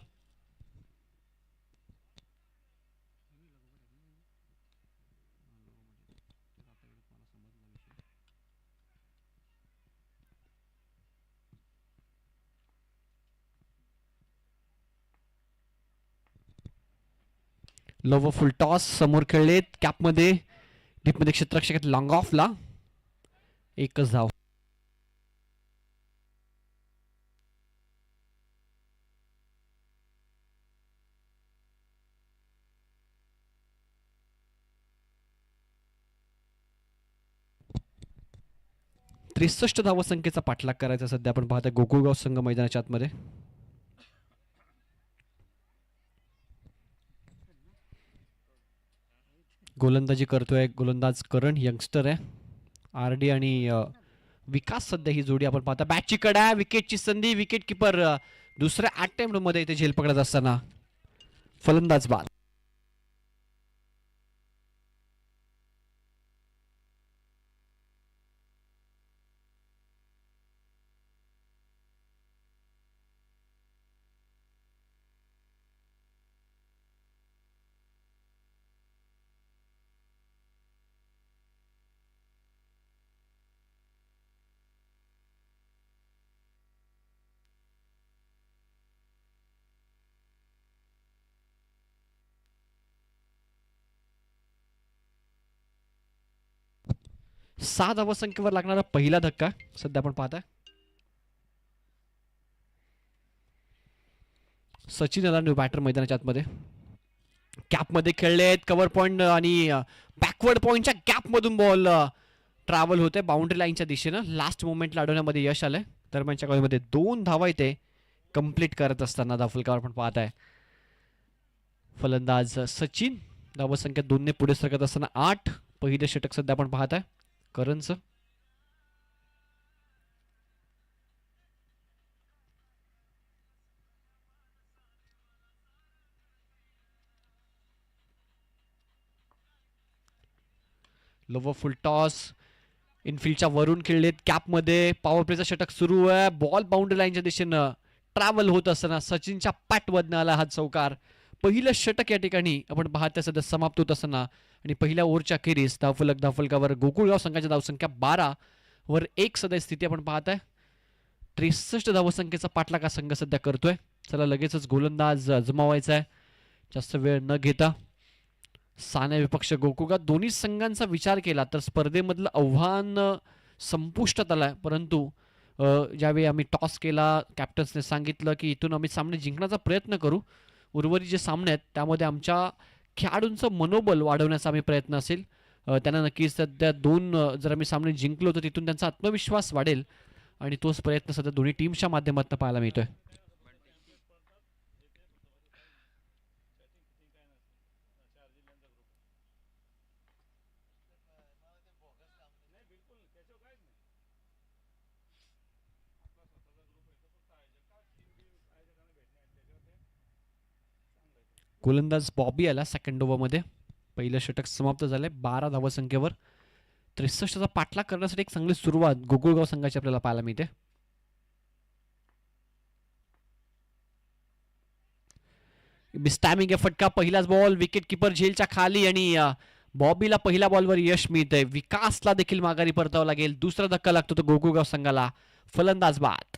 B: लोवर फुल टॉस समोर खेळलेत. कॅपमध्ये डीपमध्ये क्षेत्ररक्षक लॉंग ऑफला. एकच धाव. त्रेसष्ट धावसंख्येचा पाठलाग करायचा सध्या आपण पाहता गोकुळगाव संघ मैदानाच्या आतमध्ये. गोलंदाजी करतोय गोलंदाज करण, यंगस्टर आहे. आरडी आणि विकास सध्या ही जोडी आपण पाहता. बॅटची कडा, विकेटची संधी. विकेट किपर दुसऱ्या अटेम्प्ट मध्ये इथे झेल पकडत असताना फलंदाज बाद. सहा धावसंख्येवर लागणारा पहिला धक्का सध्या आपण पाहताय. सचिन आला न्यू बॅटर मैदानाच्या आतमध्ये. कॅपमध्ये खेळलेत. कव्हर पॉइंट आणि बॅकवर्ड पॉइंटच्या गॅपमधून बॉल ट्रॅव्हल होते बाउंड्री लाईनच्या दिशेनं. लास्ट मोमेंटला अडवण्यामध्ये यश आलंय. दरम्यानच्या काळामध्ये 2 धावा इथे कंप्लीट करत असताना धावफलकावर आपण पाहताय फलंदाज सचिन. धावसंख्या 2 ने पुढे सरकत असताना 8. पहिले षटक सध्या आपण पाहताय करणचं. लोवर फुल टॉस इनफिल्डच्या वरून खेळलेत. कॅपमध्ये पॉवर प्लेचा षटक सुरू आहे. बॉल बाउंड्री लाईनच्या दिशेनं ट्रॅव्हल होत असताना सचिनच्या पॅटमधनं आला हा चौकार. पहिलं षटक या ठिकाणी आपण पाहता सध्या समाप्त होत असताना आणि पहिल्या ओव्हरच्या अखेरीस धावफलकावर गोकुळगाव संघाची धावसंख्या 12 वर 1 सध्या स्थिती आपण पाहताय. 63 धावसंख्येचा पाठलाग हा संघ सध्या करतोय. चला लगेचच गोलंदाज जमावायचा आहे जास्त वेळ न घेता. साने विपक्ष गोकुळगाव. दोन्ही संघांचा विचार केला तर स्पर्धेमधलं आव्हान संपुष्टात आलंय, परंतु ज्यावेळी आम्ही टॉस केला कॅप्टन्सने सांगितलं की इथून आम्ही सामने जिंकण्याचा प्रयत्न करू. उर्वरित जे सामने आहेत त्यामध्ये आमच्या खेळाडूंचं मनोबल वाढवण्याचा आम्ही प्रयत्न असेल. त्यांना नक्कीच सध्या 2 जर आम्ही सामने जिंकलो तर तिथून त्यांचा आत्मविश्वास वाढेल आणि तोच प्रयत्न सध्या दोन्ही टीमच्या माध्यमातून पाहायला मिळतोय. गोलंदाज बॉबी आला सेकंड ओव्हरमध्ये. पहिलं षटक समाप्त झालंय 12 धावसंख्येवर. 63चा पाठलाग करण्यासाठी एक चांगली सुरुवात गोकुळगाव संघाची आपल्याला पाहायला मिळते. बिस्टॅमिंग फटका, पहिलाच बॉल, विकेट किपर झेलच्या खाली आणि बॉबीला पहिल्या बॉलवर यश मिळतंय. विकासला देखील माघारी परतावं लागेल. दुसरा धक्का लागतो तो गोकुळगाव संघाला. फलंदाज बाद.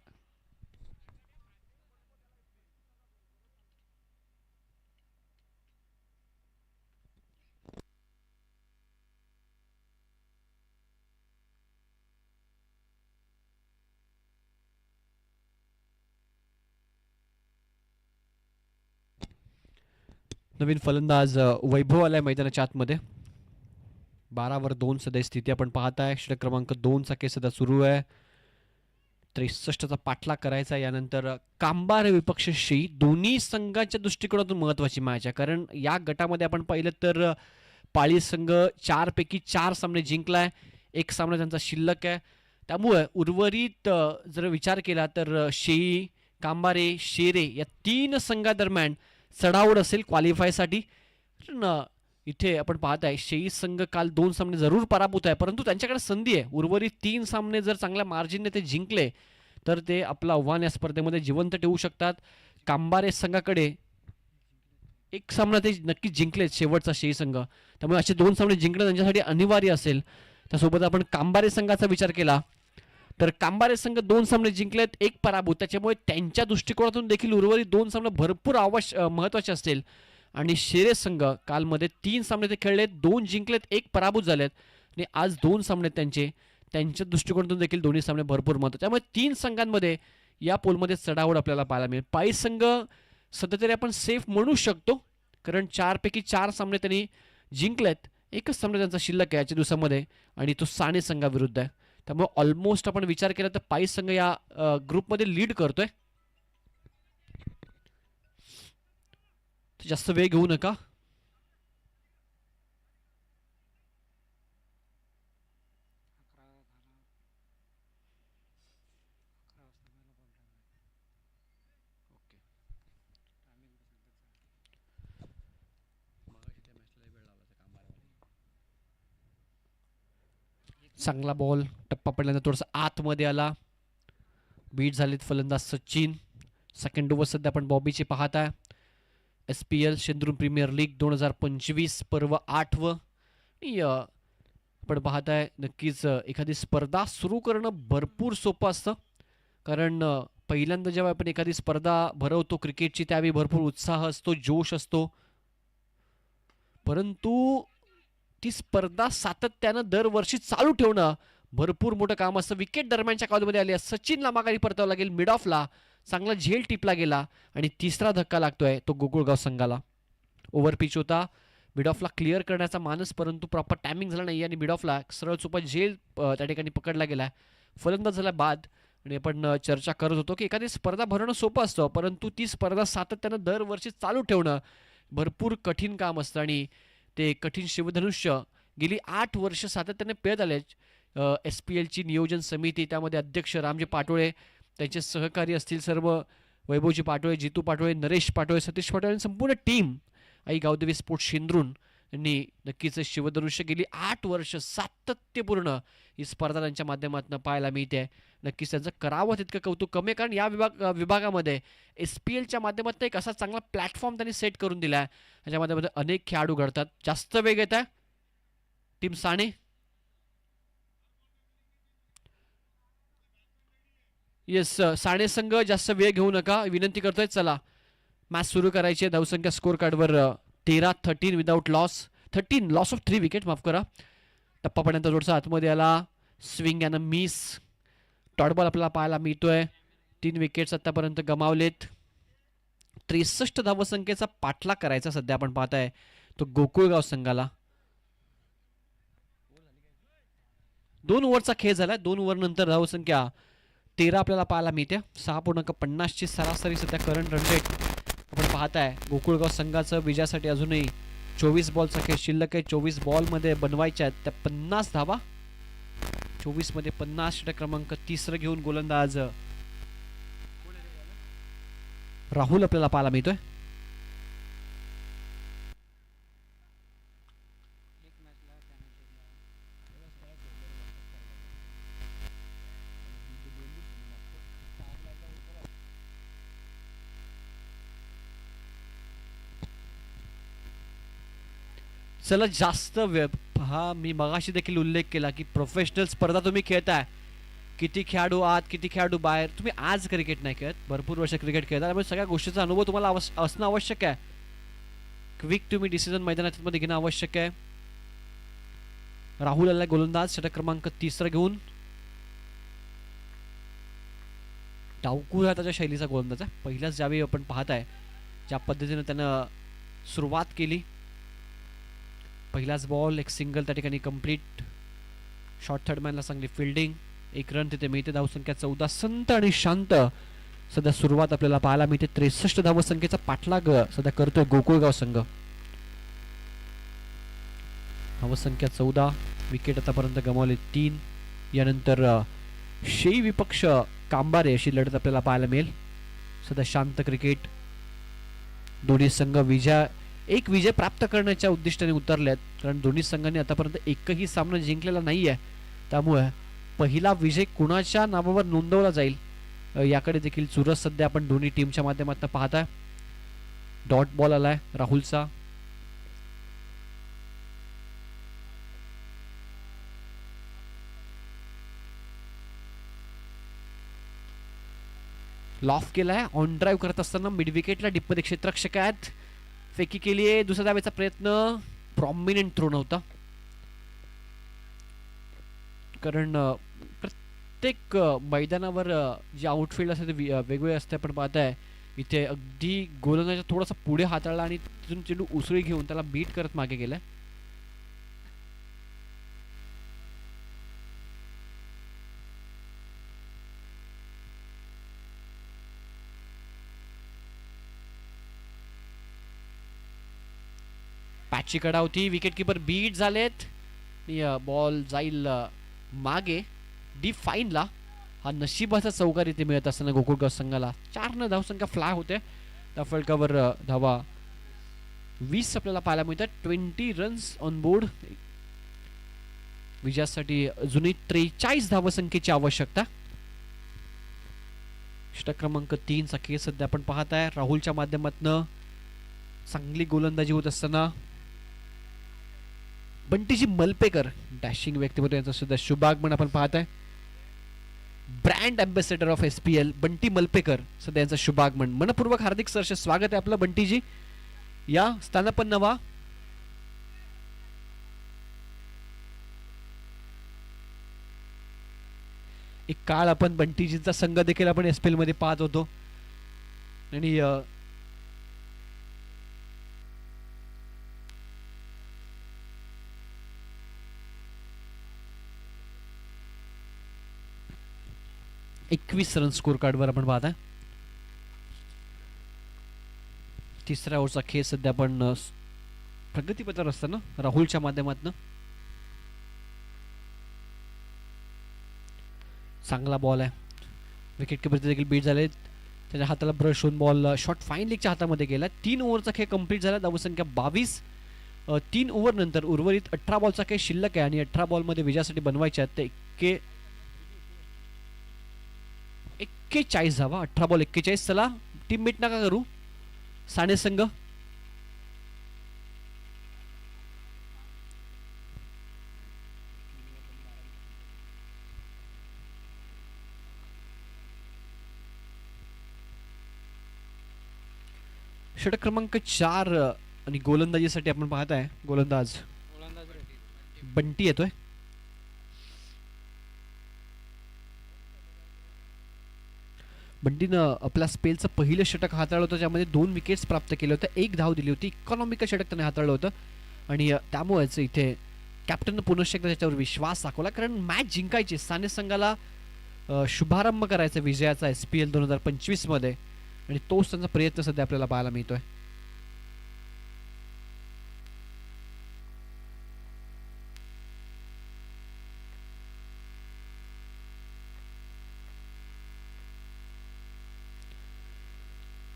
B: नवीन फलंदाज वैभव आलाय मैदानाच्या आतमध्ये. 12 वर 2 सध्या स्थिती आपण पाहताय. षटक क्रमांक 2 चा खेळ सध्या सुरू आहे. 63चा पाठलाग करायचा. यानंतर कांबार विपक्षशी दोन्ही संघाच्या दृष्टिकोनातून महत्वाची मॅच आहे, कारण या गटामध्ये आपण पाहिलं तर पाळी संघ 4 पैकी 4 सामने जिंकलाय. एक सामना त्यांचा शिल्लक आहे. त्यामुळे उर्वरित जर विचार केला तर शेई, कांबारे, शेरे या 3 संघादरम्यान चढाओढ असेल क्वालिफायसाठी. इथे आपण पाहताय शेई संघ काल 2 सामने जरूर पराभूत आहे, परंतु त्यांच्याकडे संधी आहे. उर्वरित 3 सामने जर चांगल्या मार्जिनने ते जिंकले तर ते आपलं आव्हान या स्पर्धेमध्ये जिवंत ठेवू शकतात. कांबारे संघाकडे एक सामना ते नक्कीच जिंकलेत, शेवटचा शेई संघ. त्यामुळे असे 2 सामने जिंकणं त्यांच्यासाठी अनिवार्य असेल. त्यासोबत आपण कांबारे संघाचा विचार केला तर कांबारे संघ 2 सामने जिंकलेत, 1 पराभूत. त्याच्यामुळे त्यांच्या दृष्टिकोनातून देखील उर्वरित 2 सामने भरपूर महत्त्वाचे असतील. आणि शेरे संघ कालमध्ये 3 सामने ते खेळलेत, 2 जिंकलेत, 1 पराभूत झालेत आणि आज 2 सामने त्यांच्या दृष्टिकोनातून देखील दोन्ही सामने भरपूर महत्त्वाचे. त्यामुळे 3 संघांमध्ये या पोलमध्ये चढाओढ आपल्याला पाहायला मिळेल. पायी संघ सध्या तरी आपण सेफ म्हणू शकतो, कारण 4 पैकी 4 सामने त्यांनी जिंकलेत. एकच सामना त्यांचा शिल्लक आहे आजच्या दिवसामध्ये आणि तो साने संघाविरुद्ध आहे. त्यामुळे ऑलमोस्ट आपण विचार केला तर पायी संघ या ग्रुपमध्ये लीड करतोय. जास्त वेळ घेऊ नका. चांगला बॉल, टप्पा पडल्यानंतर थोडासा आतमध्ये आला. बीट झालेत फलंदाज सचिन. सेकंड ओव्हर सध्या आपण बॉबीची पाहताय. SPL शेंद्रून प्रीमियर लीग 2025 पर्व 8व. आपण पाहताय नक्कीच एखादी स्पर्धा सुरू करणं भरपूर सोपं असतं, कारण पहिल्यांदा जेव्हा आपण एखादी स्पर्धा भरवतो क्रिकेटची त्यावेळी भरपूर उत्साह असतो, जोश असतो. परंतु ती स्पर्धा सातत्यानं दरवर्षी चालू ठेवणं भरपूर मोठं काम असतं. विकेट दरम्यानच्या काळामध्ये आली आहे. सचिनला माघारी परतावं लागेल. मिड ऑफला चांगला झेल टिपला गेला आणि तिसरा धक्का लागतोय तो गोकुळगाव संघाला. ओव्हर पिच होता, मिड ऑफला क्लिअर करण्याचा मानस, परंतु प्रॉपर टायमिंग झाला नाही आणि मिड ऑफला सरळ चुपा झेल त्या ठिकाणी पकडला गेला. फलंदाज झाला बाद. आणि आपण चर्चा करत होतो की एखादी स्पर्धा भरणं सोपं असतं, परंतु ती स्पर्धा सातत्यानं दरवर्षी चालू ठेवणं भरपूर कठीण काम असतं आणि ते कठीण शिवधनुष्य गेली 8 वर्ष सातत्याने पेळत आले. SPLची नियोजन समिती, त्यामध्ये अध्यक्ष रामजी पाटोळे, त्यांचे सहकारी असतील सर्व वैभवजी पाटोळे, जितू पाटोळे, नरेश पाटोळे, सतीश पाटोळे आणि संपूर्ण टीम आई गावदेवी स्पोर्ट्स शेंद्रून यांनी नक्कीच शिवधनुष्य गेली 8 वर्ष सातत्यपूर्ण ही स्पर्धा त्यांच्या माध्यमातून पाहायला मिळते. नक्कीच त्यांचं करावं तितकं कौतुक कमी आहे, कारण या विभागामध्ये SPLच्या माध्यमातून एक असा चांगला प्लॅटफॉर्म त्यांनी सेट करून दिला आहे. ह्याच्या माध्यमातून अनेक खेळाडू घडतात. जास्त वेग येत आहे टीम साने. येस, साने संघ जास्त वेळ घेऊ नका विनंती करतोय. चला मॅच सुरू करायची आहे. धावसंख्या स्कोर कार्डवर 13 without loss, 13 loss of 3 wicket, माफ करा. टप्पा पडल्यानंतर थोडसा आतमध्ये आला, स्विंग यानं मिस. डॉट बॉल आपल्याला पाहायला मिळतोय. 3 विकेट्स आतापर्यंत गमावलेत. 63 धावसंख्येचा पाठलाग करायचा सध्या आपण पाहताय तो गोकुळगाव संघाला. 2 ओव्हरचा खेळ झाला. 2 ओव्हर नंतर धावसंख्या 13 आपल्याला पाहायला मिळते. 6.50 ची सरासरी सध्या करंट रन रेट आपण पाहताय. गोकुळगाव संघाचं विजयासाठी अजूनही 24 बॉलचा खेळ शिल्लक आहे. 24 बॉलमध्ये बनवायच्या आहेत त्या 50 धावा. 24 मध्ये 50. षटक क्रमांक 3 घेऊन गोलंदाज राहुल आपल्याला पाहायला मिळतोय. चला जास्त वेळ हा मी मगाशी देखील उल्लेख केला की प्रोफेशनल स्पर्धा तुम्ही खेळताय, किती खेळाडू आत किती खेळाडू बाहेर, तुम्ही आज क्रिकेट नाही खेळत, भरपूर वर्ष क्रिकेट खेळता, त्यामुळे सगळ्या गोष्टीचा अनुभव तुम्हाला असणं आवश्यक आहे. क्विक तुम्ही डिसिजन मैदानात मध्ये घेणं आवश्यक आहे. राहुल आला गोलंदाज षटक क्रमांक 3 घेऊन. डावकूर हा त्याच्या शैलीचा गोलंदाज आहे. पहिल्याच ज्यावेळी आपण पाहताय ज्या पद्धतीने त्यानं सुरुवात केली, पहिलाच बॉल एक सिंगल त्या ठिकाणी कंप्लीट. शॉर्ट थर्ड मॅनला चांगली फिल्डिंग, 1 रन तिथे मिळते. धावसंख्या 14. संत आणि शांत सध्या सुरुवात आपल्याला पाहायला मिळते. 63 धावसंख्येचा पाठलाग सध्या करतोय गोकुळगाव संघ. धावसंख्या 14, विकेट आतापर्यंत गमावले 3. यानंतर शेई विपक्ष कांबारे अशी लढत आपल्याला पाहायला मिळेल. सध्या शांत क्रिकेट. दोन्ही संघ एक विजय प्राप्त करण्याच्या उद्दिष्टाने उतरले आहेत, कारण दोन्ही संघांनी आतापर्यंत एकही सामना जिंकलेला नाहीये. त्यामुळे पहिला विजय कुणाच्या नावावर नोंदवला जाईल याकडे देखील चुरस सध्या आपण दोन्ही टीमच्या माध्यमातून पाहताय. डॉट बॉल आलाय राहुलचा. लॉफ केलाय. ऑन ड्राईव्ह करत असताना मिड विकेटला डिप्पदी क्षेत्ररक्षकात फेकी केली आहे. दुसऱ्या धावेचा प्रयत्न प्रॉमिनंट थ्रो नव्हता, कारण प्रत्येक मैदानावर जे आउटफील्ड असते ते वेगवेगळे असते. आपण पाहताय इथे अगदी गोलंदाजा थोडासा पुढे हाताळला आणि तिथून चेंडू उसळी घेऊन त्याला बीट करत मागे गेलाय. पॅचची कडा होती, विकेट किपर बीट झालेत. बॉल जाईल मागे डी फाईनला. हा नशिबाचा चौकार इथे मिळत असताना गोकुळगाव संघाला 4 धावसंख्या फ्लाय होते. त्या फलकावर धावा 20 आपल्याला पाहायला मिळतात. 20 रन्स ऑन बोर्ड. विजयासाठी अजूनही 43 धावसंख्येची आवश्यकता. षटक क्रमांक 3 चा खेळ सध्या आपण पाहताय. राहुलच्या माध्यमातून चांगली गोलंदाजी होत असताना बंटीजी मलपेकर डॅशिंग व्यक्तिमत्व यांचा सुद्धा शुभागमन आपण पाहताय. Brand ambassador of SPL Bunty Malpekar सध्या यांचं शुभागमन. मनपूर्वक हार्दिक सहर्ष स्वागत आहे आपलं बंटीजी. या स्थानापन्न व्हा. एक काळ आपण बंटीजींचा संघ देखील आपण SPL मध्ये पाहत होतो आणि एकवीस रन स्कोर कार्डवर आपण पाहताय. तिसऱ्या ओव्हरचा खेळ सध्या आपण प्रगतीपथावर असताना राहुलच्या माध्यमातून चांगला बॉल आहे. विकेट किपर देखील बीट झाले. त्याच्या हाताला ब्रश होऊन बॉल शॉट फाईन लीगच्या हातामध्ये गेला. 3 ओव्हरचा खेळ कंप्लीट झाला. धावसंख्या 22. 3 ओव्हर नंतर उर्वरित 18 बॉलचा खेळ शिल्लक आहे आणि 18 बॉलमध्ये विजयासाठी बनवायचे आहेत ते 41 धावा. 18 बॉल 41. चला टीम मीट नका करू. साने संघ षटक क्रमांक 4 आणि गोलंदाजीसाठी आपण पाहताय गोलंदाज बंटी येतोय. बंटीनं आपल्या स्पेलचं पहिलं षटक हाताळलं होतं, ज्यामध्ये 2 विकेट्स प्राप्त केले होते, 1 धाव दिली होती. इकॉनॉमिकल षटक त्याने हाताळलं होतं आणि त्यामुळेच इथे कॅप्टननं पुनश्च एकदा त्याच्यावर विश्वास दाखवला, कारण मॅच जिंकायची. साने संघाला शुभारंभ करायचा विजयाचा SPL 2025 मध्ये आणि तोच त्यांचा प्रयत्न सध्या आपल्याला पाहायला मिळतोय.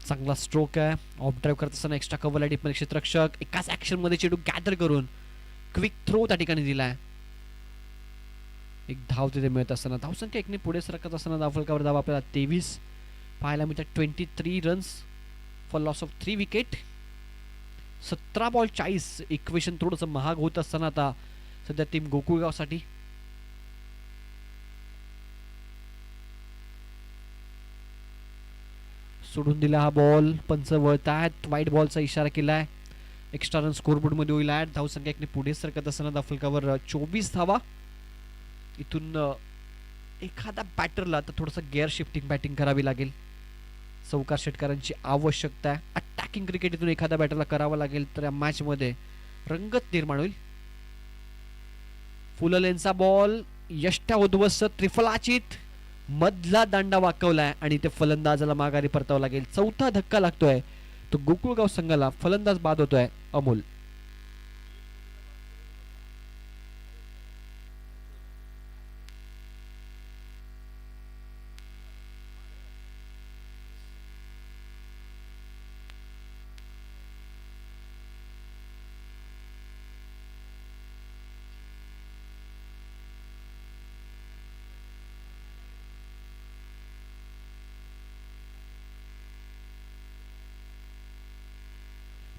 B: चांगला स्ट्रोक आहे. ऑफ ड्राईव्ह करत असताना एक्स्ट्रा कव्हरला डिपमध्ये क्षेत्ररक्षक एकाच ऍक्शन मध्ये चेंडू गॅदर करून क्विक थ्रो त्या ठिकाणी दिलाय. एक धाव तिथे मिळत असताना धावसंख्या 1 ने पुढे सरकत असताना धावफलकावर धाव आपल्याला 23 पाहायला मिळतात. 23 runs for loss of 3 wicket. 17 ball 40. Equation थोडंसं महाग होत असताना आता सध्या टीम गोकुळगावसाठी सोडून दिला हा बॉल. पंच वळतायत. वाईट बॉलचा इशारा केलाय. एक्स्ट्रा रन स्कोरबोर्ड मध्ये होईल ऍड. धावसंख्या एकने पुढे सरकत असताना दाफलकावर 24 धावा. इथून एखादा बॅटरला आता थोडंसं गिअर शिफ्टिंग बॅटिंग करावी लागेल. चौकार षटकारांची आवश्यकता आहे. अटॅकिंग क्रिकेट इथून एखाद्या बॅटरला करावं लागेल तर या मॅच मध्ये रंगत निर्माण होईल. फुललेनचा बॉल यष्ट्या उद्ध्वस्त त्रिफलाचित मधला दांडा वाकवलाय आणि ते फलंदाजाला माघारी परतावं लागेल. चौथा धक्का लागतोय तो गोकुळगाव संघाला. फलंदाज बाद होतोय अमोल.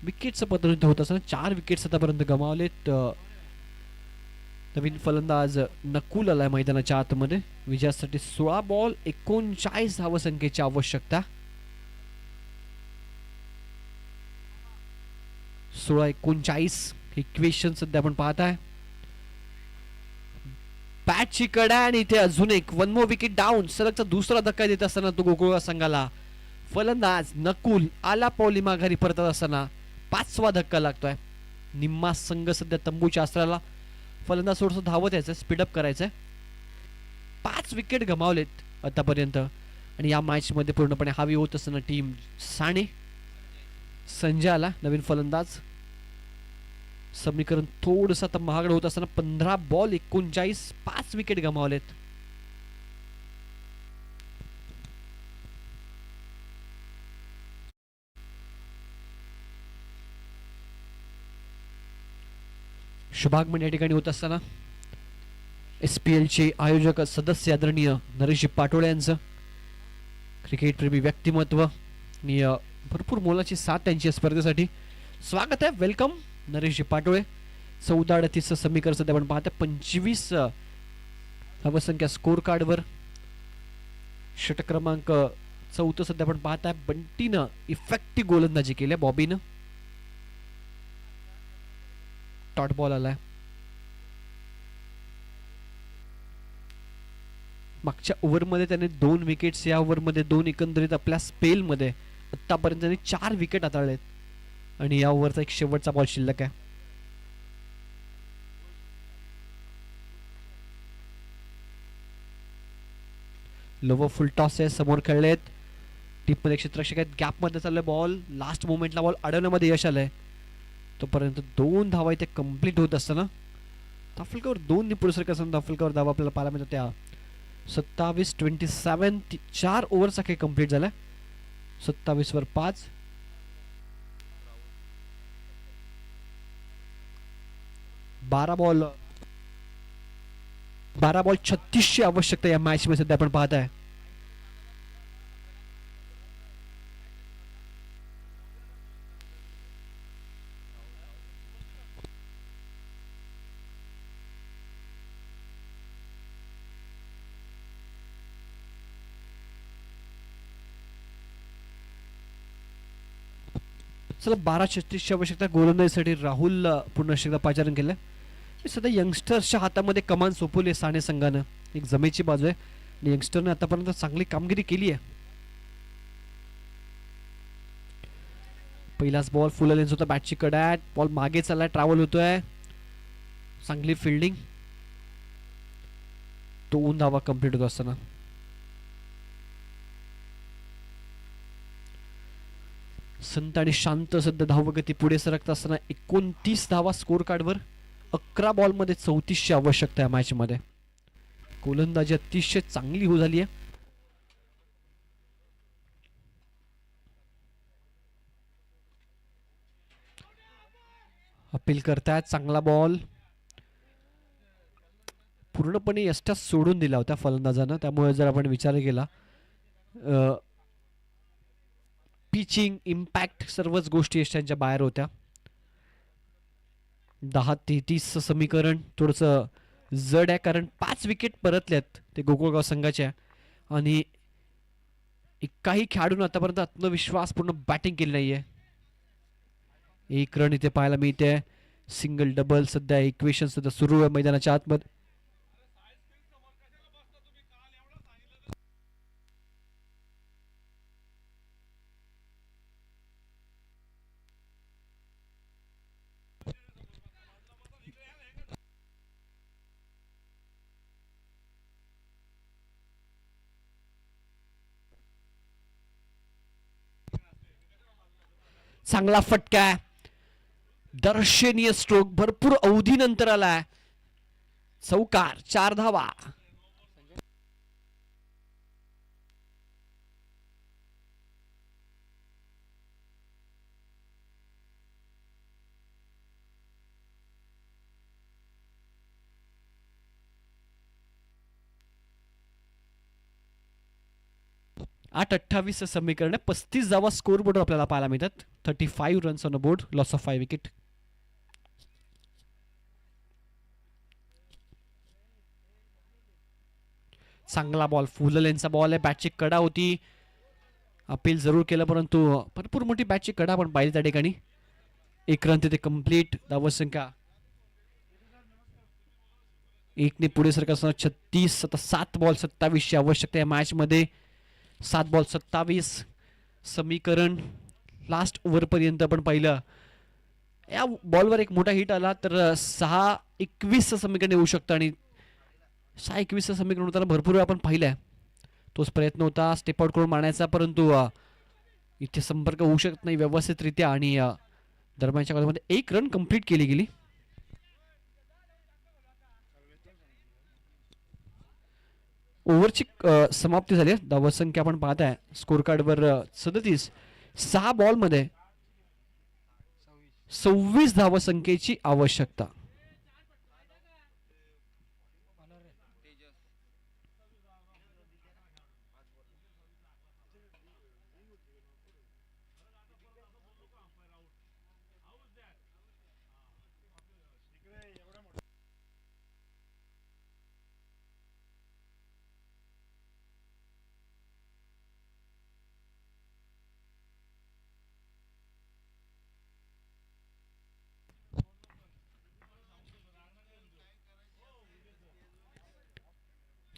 B: विकेटचं पतन होत असताना 4 विकेट्स आतापर्यंत गमावलेत. नवीन फलंदाज नकुल आलाय मैदानाच्या आतमध्ये. विजयासाठी 16 बॉल 39 धावसंख्येची आवश्यकता. 16-39 इक्वेशन सध्या आपण पाहताय. बॅटची कडा आणि इथे अजून एक वन मोर विकेट डाऊन. सलगचा दुसरा धक्का देत असताना तो गोकुळगाव संघाला. फलंदाज नकुल आला पावली माघारी परतत असताना 5वा धक्का लागतोय. निम्मा संघ सध्या तंबूच्या आसराला. फलंदाज थोडंसं धावत यायचं. स्पीडअप करायचंय. 5 विकेट गमावलेत आतापर्यंत आणि या मॅच मध्ये पूर्णपणे हावी होत असताना टीम साणे. संजय आला नवीन फलंदाज. समीकरण थोडंसं आता महागड होत असताना 15 बॉल 39 5 विकेट गमावलेत. शुभागमन या ठिकाणी होत असताना SPL चे आयोजक सदस्य आदरणीय नरेश पाटोळे यांचं. क्रिकेट प्रेमी व्यक्तिमत्व आणि भरपूर मोलाची साथ त्यांची स्पर्धेसाठी. स्वागत आहे. वेलकम नरेश पाटोळे. 14-38 समीकरण सध्या आपण पाहता. 25 धावसंख्या स्कोर कार्डवर. षटक क्रमांक 4 सध्या आपण पाहताय. बंटीनं इफेक्टिव्ह गोलंदाजी केली. बॉबीनं डॉट बॉल आलाय. मागच्या ओव्हरमध्ये त्याने 2 विकेट्स. या ओव्हरमध्ये 2. एकंदरीत आपल्या स्पेलमध्ये आतापर्यंत त्यांनी 4 विकेट हाताळलेत आणि या ओव्हरचा एक शेवटचा बॉल शिल्लक आहे. लोवर फुल टॉस आहे. समोर खेळलेत. टीपमध्ये क्षेत्ररक्षक आहेत. गॅपमध्ये चाललंय बॉल. लास्ट मोमेंटला बॉल अडवण्यामध्ये यश आलंय. तोपर्यंत 2 धावा इथे कंप्लीट होत असताना दाफलकावर 2 निपुण सरकत दाफलकावर धावा आपल्याला पाहायला मिळतात. त्या 27-27 4 ओव्हरचा खेळ कंप्लीट झालाय. 27 वर 5. बारा बॉल 36 ची आवश्यकता या मॅच मध्ये सध्या आपण पाहताय. चला 12-36 ची आवश्यकता. गोलंदाजीसाठी राहुल पुन्हा एकदा पाचारण केलं. सध्या यंगस्टर्सच्या हातामध्ये कमान सोपवली साणे संघानं. एक जमेची बाजू आहे आणि यंगस्टरने आतापर्यंत चांगली कामगिरी केली आहे. पहिलाच बॉल फुललेन्स होता. बॅटची कडॅट. बॉल मागे चाललाय. ट्रॅव्हल होतोय. चांगली फिल्डिंग. 2 धावा कंप्लीट होत असताना संत आणि शांत सध्या धावगती पुढे सरकत असताना 29 धावा स्कोर कार्डवर. 11 बॉल मध्ये 34 ची आवश्यकता आहे मॅच मध्ये. गोलंदाजी अतिशय चांगली हो झाली आहे. अपील करतायत. चांगला बॉल पूर्णपणे यष्ट्या सोडून दिला होता फलंदाजानं. त्यामुळे जर आपण विचार केला पिचिंग इम्पॅक्ट सर्वच गोष्टी यष्ट्यांच्या बाहेर होत्या. 10-33 समीकरण थोडंसं जड आहे, कारण 5 विकेट परतल्यात ते गोकुळगाव संघाच्या आणि एकाही खेळाडून आतापर्यंत आत्मविश्वासपूर्ण बॅटिंग केली नाहीये. एक रन इथे पाहायला मिळते. सिंगल डबल सध्या इक्वेशन सध्या सुरू आहे मैदानाच्या आतमध्ये. चांगला फटका, दर्शनीय स्ट्रोक, भरपूर अवधीनंतर आलाय. चौकार, 4 धावा. आठ 28 समीकरण, 35 धावा स्कोर बोर्ड आपल्याला पाहायला मिळतात. 35 runs on board, loss of 5 wicket. चांगला बॉल, फुल लेनचा बॉल आहे. बॅटची कडा होती, अपील जरूर केलं, परंतु भरपूर मोठी बॅटची कडा पण पाहिली त्या ठिकाणी. एक रन तिथे कंप्लीट. धावसंख्या एकने पुढे सरकारसह 36. आता 7 बॉल 27 ची आवश्यकता या मॅच मध्ये. 7 बॉल 27 समीकरण. लास्ट ओव्हर पर्यंत आपण पाहिलं या बॉलवर एक मोठा हिट आला तर 6-21 समीकरण येऊ शकतं आणि 6-21 समीकरण होताना भरपूर वेळा आपण पाहिलंय. तोच प्रयत्न होता स्टेप आउट करून मारण्याचा, परंतु इथे संपर्क होऊ शकत नाही व्यवस्थितरित्या आणि दरम्यानच्या काळामध्ये 1 रन कंप्लीट केली गेली. ओव्हरची समाप्ती झाली. धावसंख्या आपण पाहताय स्कोर कार्डवर 37. 6 बॉल मध्ये 26 धावसंख्येची आवश्यकता.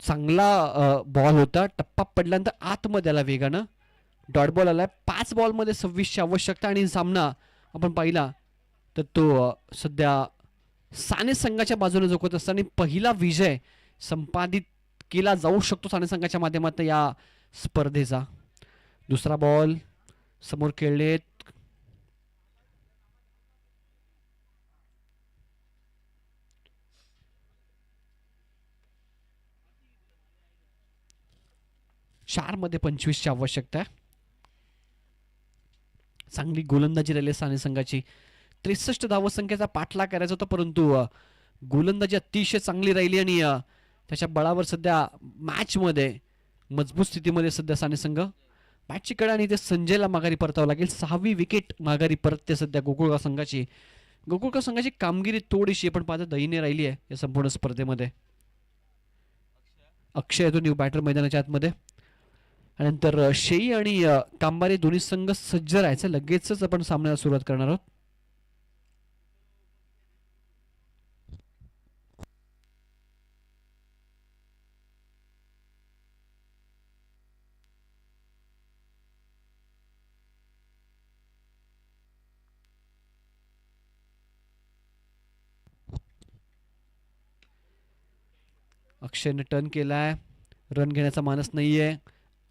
B: चांगला बॉल होता, टप्पा पडल्यानंतर आतमध्ये आला वेगानं. डॉट बॉल आलाय. 5 बॉल मध्ये 26 ची आवश्यकता आणि सामना आपण पाहिला तर तो सध्या साने संघाच्या बाजूने झोकत असताना पहिला विजय संपादित केला जाऊ शकतो साने संघाच्या माध्यमातून या स्पर्धेचा. दुसरा बॉल समोर खेळलेत. चार मध्ये 25 ची आवश्यकता आहे. चांगली गोलंदाजी राहिली साने संघाची. 63 धावसंख्येचा पाठलाग करायचा होता, परंतु गोलंदाजी अतिशय चांगली राहिली आणि त्याच्या बळावर सध्या मॅच मध्ये मजबूत स्थितीमध्ये सध्या साने संघ. मॅचची कडा आणि ते संजयला माघारी परतावं लागेल. 6वी विकेट माघारी परतते सध्या गोकुळगाव संघाची. गोकुळगाव संघाची कामगिरी थोडीशी आपण पाहता दयनीय राहिली आहे या संपूर्ण स्पर्धेमध्ये. अक्षय येतो न्यू बॅटर मैदानाच्या आतमध्ये. नंतर शेई आणि कांबारे दोन्ही संघ सज्ज राहायचं. लगेचच आपण सामन्याला सुरुवात करणार आहोत. अक्षयने टर्न केलाय. रन घेण्याचा मानस नाहीये.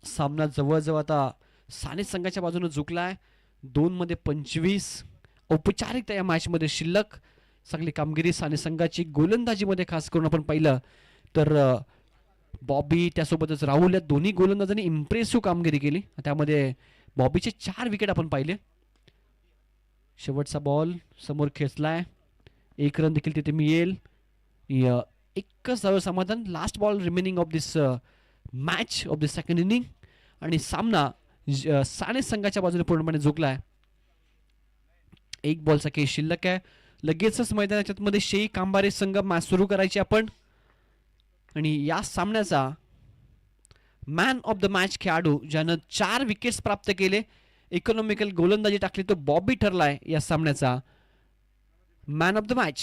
B: सामना जवळजवळ आता साने संघाच्या बाजूने झुकलाय. 2 मध्ये 25 औपचारिकता या मॅच मध्ये शिल्लक. चांगली कामगिरी साने संघाची. गोलंदाजीमध्ये खास करून आपण पाहिलं तर बॉबी त्यासोबतच राहुल या दोन्ही गोलंदाजांनी इम्प्रेसिव्ह कामगिरी केली. त्यामध्ये बॉबीचे 4 विकेट आपण पाहिले. शेवटचा बॉल समोर खेचलाय. 1 रन देखील तिथे मिळेल. एकच धाव समाधान. Last ball remaining of this match of the second inning आणि सामना साने संघाच्या बाजूने पूर्णपणे झुकलाय. 1 बॉलचा खेळ शिल्लक आहे. लगेचच मैदानाच्या मध्ये शेई कांबारे संघ मॅच सुरू करायची आपण. आणि या सामन्याचा मॅन ऑफ द मॅच खेळाडू ज्यानं 4 विकेट्स प्राप्त केले, इकॉनॉमिकल गोलंदाजी टाकली, तो बॉबी ठरलाय या सामन्याचा मॅन ऑफ द मॅच.